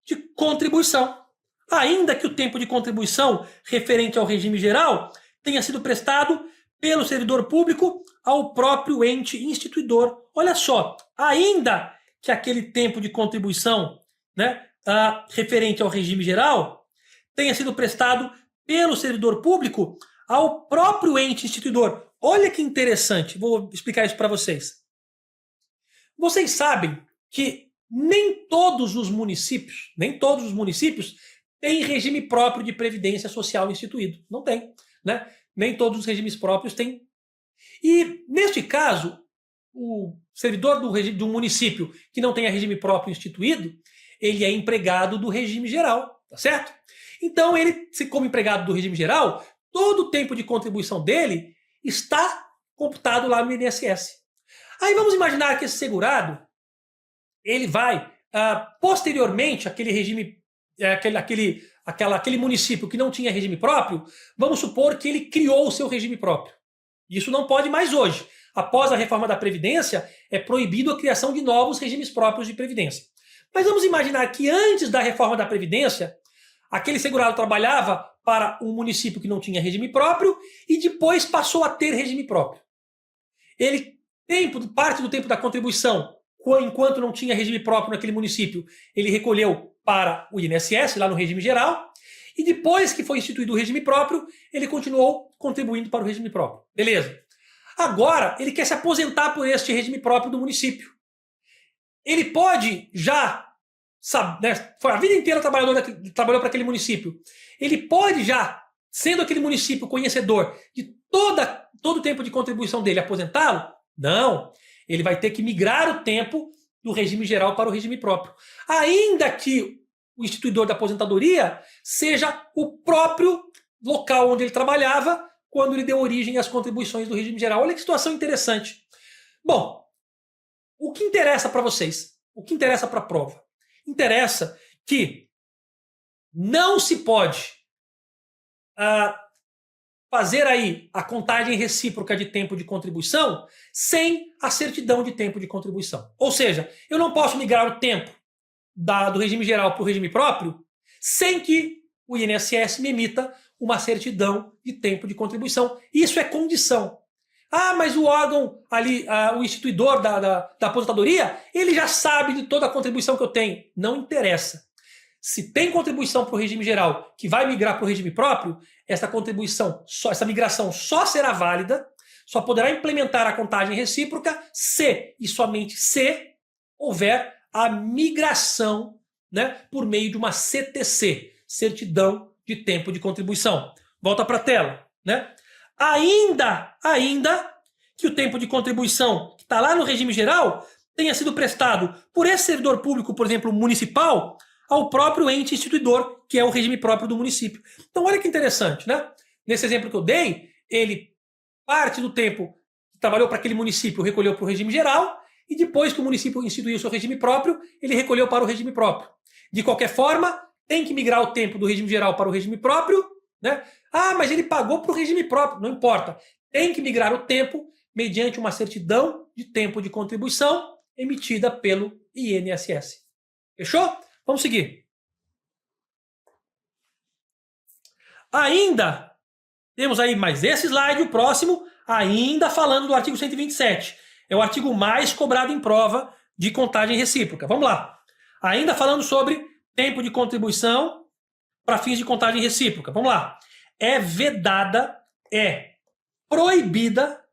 de contribuição. Ainda que o tempo de contribuição referente ao regime geral tenha sido prestado pelo servidor público ao próprio ente instituidor. Olha só, ainda que aquele tempo de contribuição, né, referente ao regime geral tenha sido prestado pelo servidor público ao próprio ente instituidor. Olha que interessante, vou explicar isso para vocês. Vocês sabem que nem todos os municípios têm regime próprio de previdência social instituído. Não tem, né? Nem todos os regimes próprios têm. E, neste caso, o servidor de um município que não tenha regime próprio instituído, ele é empregado do regime geral, tá certo? Então, ele, como empregado do regime geral, todo o tempo de contribuição dele está computado lá no INSS. Aí vamos imaginar que esse segurado, ele vai, posteriormente, aquele regime, aquele município que não tinha regime próprio, vamos supor que ele criou o seu regime próprio. Isso não pode mais hoje. Após a reforma da Previdência, é proibido a criação de novos regimes próprios de Previdência. Mas vamos imaginar que antes da reforma da Previdência, aquele segurado trabalhava para um município que não tinha regime próprio e depois passou a ter regime próprio. Ele, parte do tempo da contribuição, enquanto não tinha regime próprio naquele município, ele recolheu para o INSS, lá no regime geral, e depois que foi instituído o regime próprio, ele continuou contribuindo para o regime próprio. Beleza. Agora, ele quer se aposentar por este regime próprio do município. Ele pode já, sabe, né, foi a vida inteira trabalhou para aquele município. Ele pode já, sendo aquele município conhecedor de todo o tempo de contribuição dele, aposentá-lo? Não. Ele vai ter que migrar o tempo do regime geral para o regime próprio. Ainda que o instituidor da aposentadoria seja o próprio local onde ele trabalhava quando ele deu origem às contribuições do regime geral. Olha que situação interessante. Bom, o que interessa para vocês? O que interessa para a prova? Interessa que não se pode fazer aí a contagem recíproca de tempo de contribuição sem a certidão de tempo de contribuição. Ou seja, eu não posso migrar o tempo do regime geral para o regime próprio sem que o INSS me emita uma certidão de tempo de contribuição. Isso é condição. Ah, mas o órgão ali, o instituidor da aposentadoria, ele já sabe de toda a contribuição que eu tenho. Não interessa. Se tem contribuição para o regime geral que vai migrar para o regime próprio, essa migração só será válida, só poderá implementar a contagem recíproca se e somente se houver a migração, né, por meio de uma CTC, certidão de tempo de contribuição. Volta para a tela, né? Ainda que o tempo de contribuição que está lá no regime geral tenha sido prestado por esse servidor público, por exemplo, municipal, ao próprio ente instituidor, que é o regime próprio do município. Então, olha que interessante, né? Nesse exemplo que eu dei, ele, parte do tempo que trabalhou para aquele município, recolheu para o regime geral, e depois que o município instituiu seu regime próprio, ele recolheu para o regime próprio. De qualquer forma, tem que migrar o tempo do regime geral para o regime próprio, né? Ah, mas ele pagou para o regime próprio. Não importa. Tem que migrar o tempo mediante uma certidão de tempo de contribuição emitida pelo INSS. Fechou? Vamos seguir. Ainda temos aí mais esse slide, o próximo, ainda falando do artigo 127. É o artigo mais cobrado em prova de contagem recíproca. Vamos lá. Ainda falando sobre tempo de contribuição para fins de contagem recíproca. Vamos lá. É vedada, é proibida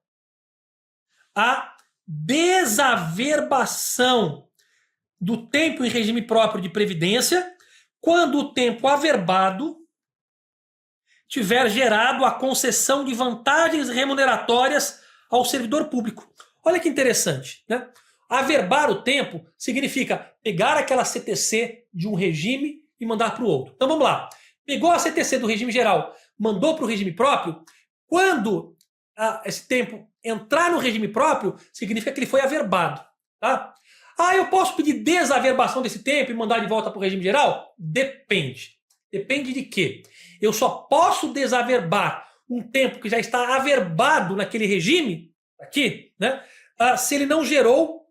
a desaverbação do tempo em regime próprio de previdência quando o tempo averbado tiver gerado a concessão de vantagens remuneratórias ao servidor público. Olha que interessante, né? Averbar o tempo significa pegar aquela CTC de um regime e mandar para o outro. Então vamos lá. Pegou a CTC do regime geral, mandou para o regime próprio. Quando esse tempo entrar no regime próprio, significa que ele foi averbado. Tá? Ah, eu posso pedir desaverbação desse tempo e mandar de volta para o regime geral? Depende. Depende de quê? Eu só posso desaverbar um tempo que já está averbado naquele regime, aqui, né? Se ele não gerou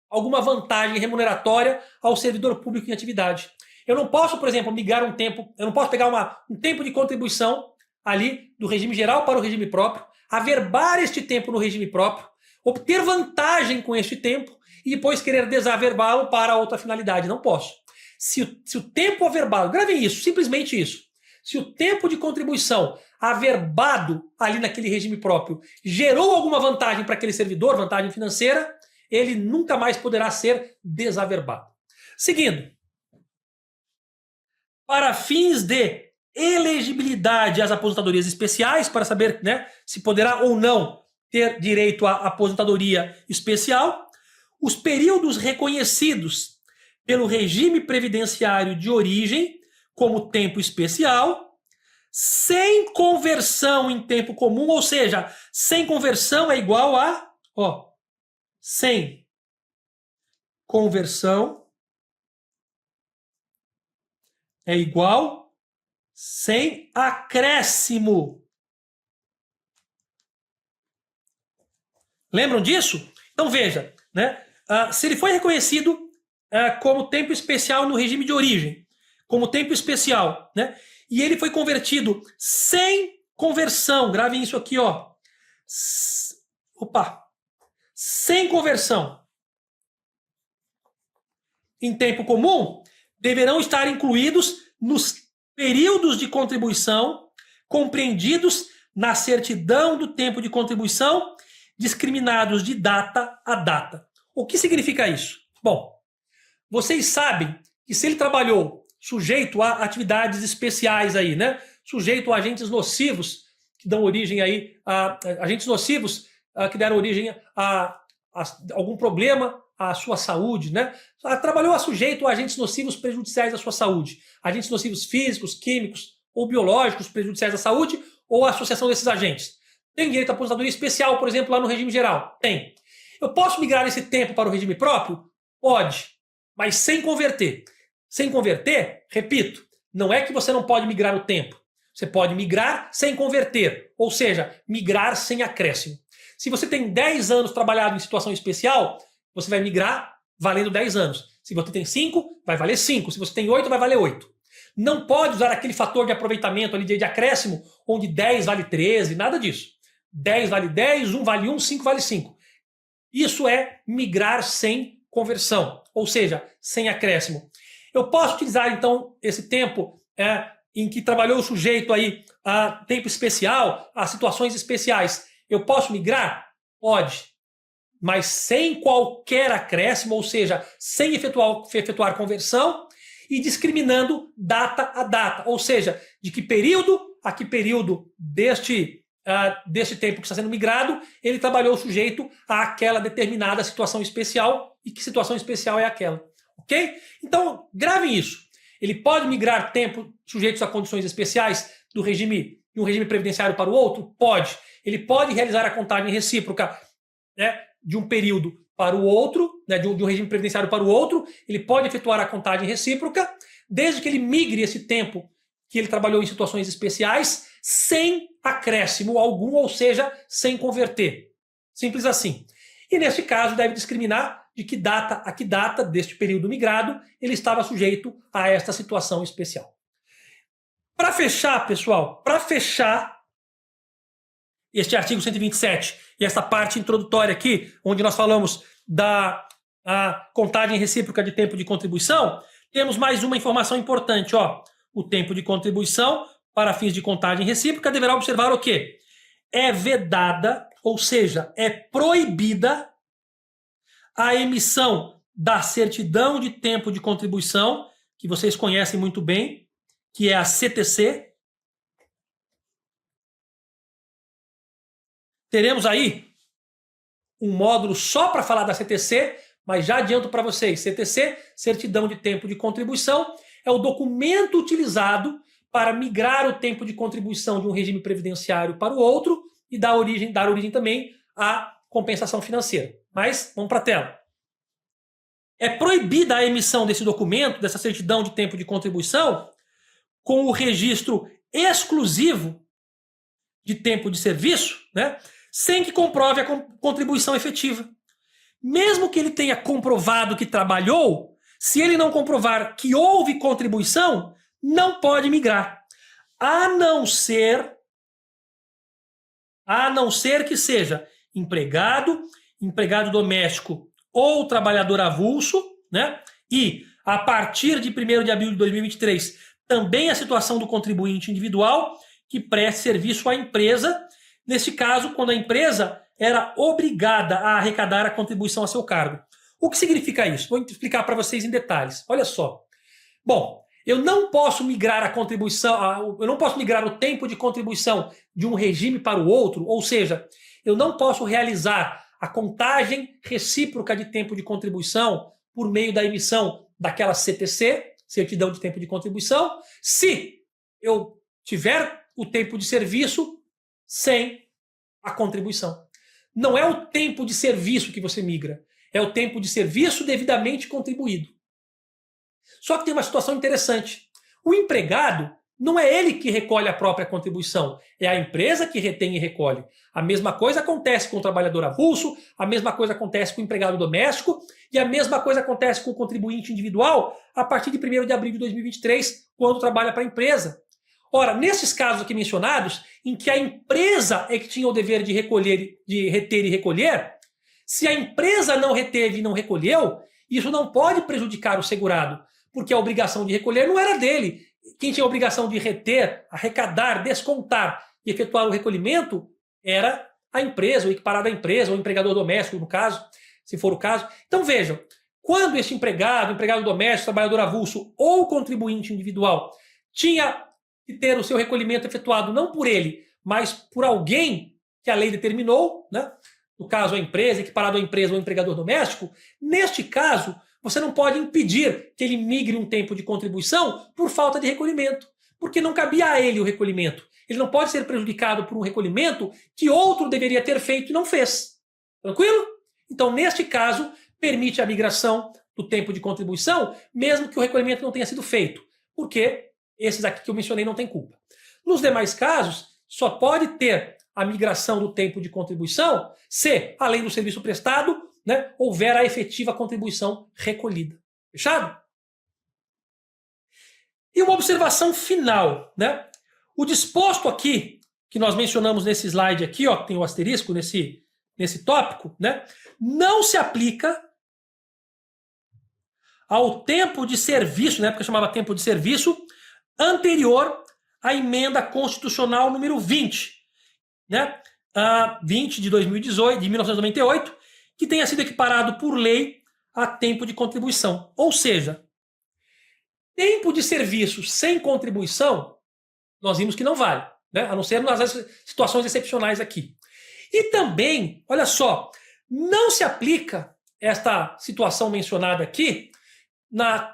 alguma vantagem remuneratória ao servidor público em atividade. Eu não posso, por exemplo, migrar um tempo, eu não posso pegar um tempo de contribuição ali do regime geral para o regime próprio, averbar este tempo no regime próprio, obter vantagem com este tempo e depois querer desaverbá-lo para outra finalidade. Não posso. Se o tempo averbado, gravem isso, simplesmente isso. Se o tempo de contribuição averbado ali naquele regime próprio gerou alguma vantagem para aquele servidor, vantagem financeira, ele nunca mais poderá ser desaverbado. Seguindo. Para fins de elegibilidade às aposentadorias especiais, para saber, né, se poderá ou não ter direito à aposentadoria especial, os períodos reconhecidos pelo regime previdenciário de origem como tempo especial, sem conversão em tempo comum, ou seja, sem conversão é igual a, sem conversão é igual sem acréscimo. Lembram disso? Então veja, né? Se ele foi reconhecido como tempo especial no regime de origem, como tempo especial, né? E ele foi convertido sem conversão, gravem isso aqui, sem conversão em tempo comum, deverão estar incluídos nos períodos de contribuição compreendidos na certidão do tempo de contribuição discriminados de data a data. O que significa isso? Bom, vocês sabem que se ele trabalhou sujeito a atividades especiais aí, né? Sujeito a agentes nocivos que dão origem aí a agentes nocivos que deram origem a algum problema à sua saúde, né? Trabalhou sujeito a agentes nocivos prejudiciais à sua saúde, agentes nocivos físicos, químicos ou biológicos prejudiciais à saúde ou a associação desses agentes. Tem direito à aposentadoria especial, por exemplo, lá no regime geral? Tem. Eu posso migrar esse tempo para o regime próprio? Pode, mas sem converter. Sem converter, repito, não é que você não pode migrar o tempo. Você pode migrar sem converter, ou seja, migrar sem acréscimo. Se você tem 10 anos trabalhado em situação especial, você vai migrar valendo 10 anos. Se você tem 5, vai valer 5. Se você tem 8, vai valer 8. Não pode usar aquele fator de aproveitamento ali de acréscimo, onde 10 vale 13, nada disso. 10 vale 10, 1 vale 1, 5 vale 5. Isso é migrar sem conversão, ou seja, sem acréscimo. Eu posso utilizar, então, esse tempo em que trabalhou o sujeito aí a tempo especial, a situações especiais. Eu posso migrar? Pode, mas sem qualquer acréscimo, ou seja, sem efetuar conversão e discriminando data a data, ou seja, de que período a que período deste tempo que está sendo migrado, ele trabalhou sujeito àquela determinada situação especial e que situação especial é aquela. Ok? Então, gravem isso. Ele pode migrar tempo sujeitos a condições especiais de um regime previdenciário para o outro? Pode. Ele pode realizar a contagem recíproca, né, de um período para o outro, né, de um regime previdenciário para o outro. Ele pode efetuar a contagem recíproca, desde que ele migre esse tempo que ele trabalhou em situações especiais sem acréscimo algum, ou seja, sem converter. Simples assim. E neste caso deve discriminar de que data a que data deste período migrado ele estava sujeito a esta situação especial. Para fechar, pessoal, este artigo 127 e esta parte introdutória aqui, onde nós falamos da contagem recíproca de tempo de contribuição, temos mais uma informação importante. O tempo de contribuição para fins de contagem recíproca deverá observar o quê? É vedada, ou seja, é proibida a emissão da certidão de tempo de contribuição, que vocês conhecem muito bem, que é a CTC. Teremos aí um módulo só para falar da CTC, mas já adianto para vocês, CTC, Certidão de Tempo de Contribuição, é o documento utilizado para migrar o tempo de contribuição de um regime previdenciário para o outro e dar origem também à compensação financeira. Mas vamos para a tela. É proibida a emissão desse documento, dessa certidão de tempo de contribuição, com o registro exclusivo de tempo de serviço, né, sem que comprove a contribuição efetiva. Mesmo que ele tenha comprovado que trabalhou, se ele não comprovar que houve contribuição, não pode migrar. A não ser que seja empregado doméstico ou trabalhador avulso, né? E a partir de 1º de abril de 2023, também a situação do contribuinte individual que preste serviço à empresa, nesse caso, quando a empresa era obrigada a arrecadar a contribuição a seu cargo. O que significa isso? Vou explicar para vocês em detalhes. Olha só. Bom, eu não posso migrar a contribuição, eu não posso migrar o tempo de contribuição de um regime para o outro, ou seja, eu não posso realizar a contagem recíproca de tempo de contribuição por meio da emissão daquela CTC, Certidão de Tempo de Contribuição, se eu tiver o tempo de serviço sem a contribuição. Não é o tempo de serviço que você migra, é o tempo de serviço devidamente contribuído. Só que tem uma situação interessante. O empregado não é ele que recolhe a própria contribuição, é a empresa que retém e recolhe. A mesma coisa acontece com o trabalhador avulso, a mesma coisa acontece com o empregado doméstico e a mesma coisa acontece com o contribuinte individual a partir de 1º de abril de 2023, quando trabalha para a empresa. Ora, nesses casos aqui mencionados, em que a empresa é que tinha o dever de reter e recolher, se a empresa não reteve e não recolheu, isso não pode prejudicar o segurado, porque a obrigação de recolher não era dele. Quem tinha a obrigação de reter, arrecadar, descontar e efetuar o recolhimento era à empresa, ou equiparado à empresa, ou empregador doméstico, no caso, se for o caso. Então vejam, quando este empregado doméstico, trabalhador avulso ou contribuinte individual tinha que ter o seu recolhimento efetuado não por ele, mas por alguém que a lei determinou, né? No caso a empresa, equiparado à empresa ou empregador doméstico, neste caso, você não pode impedir que ele migre um tempo de contribuição por falta de recolhimento, porque não cabia a ele o recolhimento. Ele não pode ser prejudicado por um recolhimento que outro deveria ter feito e não fez. Tranquilo? Então, neste caso, permite a migração do tempo de contribuição, mesmo que o recolhimento não tenha sido feito, porque esses aqui que eu mencionei não têm culpa. Nos demais casos, só pode ter a migração do tempo de contribuição se, além do serviço prestado, né, houver a efetiva contribuição recolhida. Fechado? E uma observação final, né? O disposto aqui, que nós mencionamos nesse slide aqui, ó, que tem o asterisco nesse tópico, né, não se aplica ao tempo de serviço, na época chamava tempo de serviço, anterior à emenda constitucional número 20, né, 20 de 2018, de 1998, que tenha sido equiparado por lei a tempo de contribuição. Ou seja, tempo de serviço sem contribuição, nós vimos que não vale, né? A não ser nas situações excepcionais aqui. E também, olha só, não se aplica esta situação mencionada aqui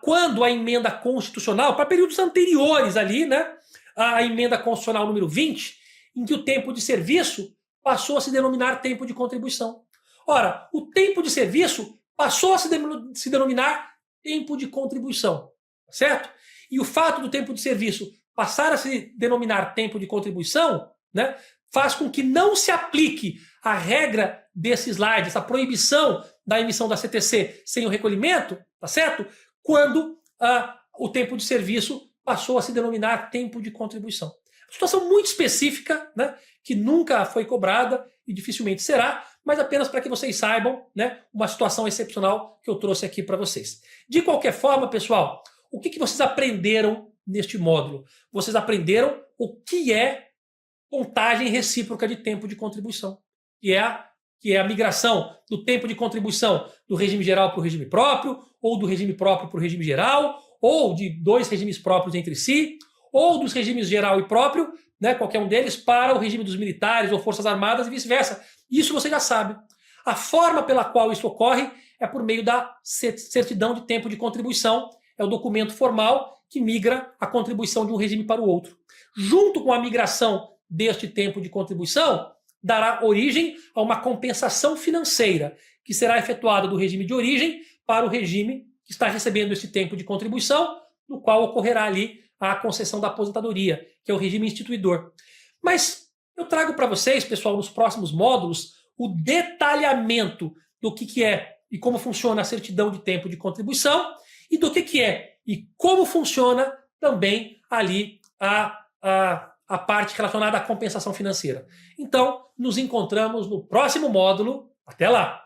quando a emenda constitucional, para períodos anteriores ali, né? A emenda constitucional número 20, em que o tempo de serviço passou a se denominar tempo de contribuição. Ora, o tempo de serviço passou a se denominar tempo de contribuição, certo? E o fato do tempo de serviço passar a se denominar tempo de contribuição, né, faz com que não se aplique a regra desse slide, essa proibição da emissão da CTC sem o recolhimento, tá certo? Quando o tempo de serviço passou a se denominar tempo de contribuição. Situação muito específica, né, que nunca foi cobrada e dificilmente será, mas apenas para que vocês saibam, né, uma situação excepcional que eu trouxe aqui para vocês. De qualquer forma, pessoal, o que vocês aprenderam neste módulo? Vocês aprenderam o que é contagem recíproca de tempo de contribuição, que é a migração do tempo de contribuição do regime geral para o regime próprio, ou do regime próprio para o regime geral, ou de dois regimes próprios entre si, ou dos regimes geral e próprio, né, qualquer um deles, para o regime dos militares ou forças armadas e vice-versa. Isso você já sabe. A forma pela qual isso ocorre é por meio da certidão de tempo de contribuição. É o documento formal que migra a contribuição de um regime para o outro. Junto com a migração deste tempo de contribuição, dará origem a uma compensação financeira, que será efetuada do regime de origem para o regime que está recebendo esse tempo de contribuição, no qual ocorrerá ali a concessão da aposentadoria, que é o regime instituidor. Mas eu trago para vocês, pessoal, nos próximos módulos, o detalhamento do que é e como funciona a certidão de tempo de contribuição e do que é e como funciona também ali a parte relacionada à compensação financeira. Então, nos encontramos no próximo módulo. Até lá!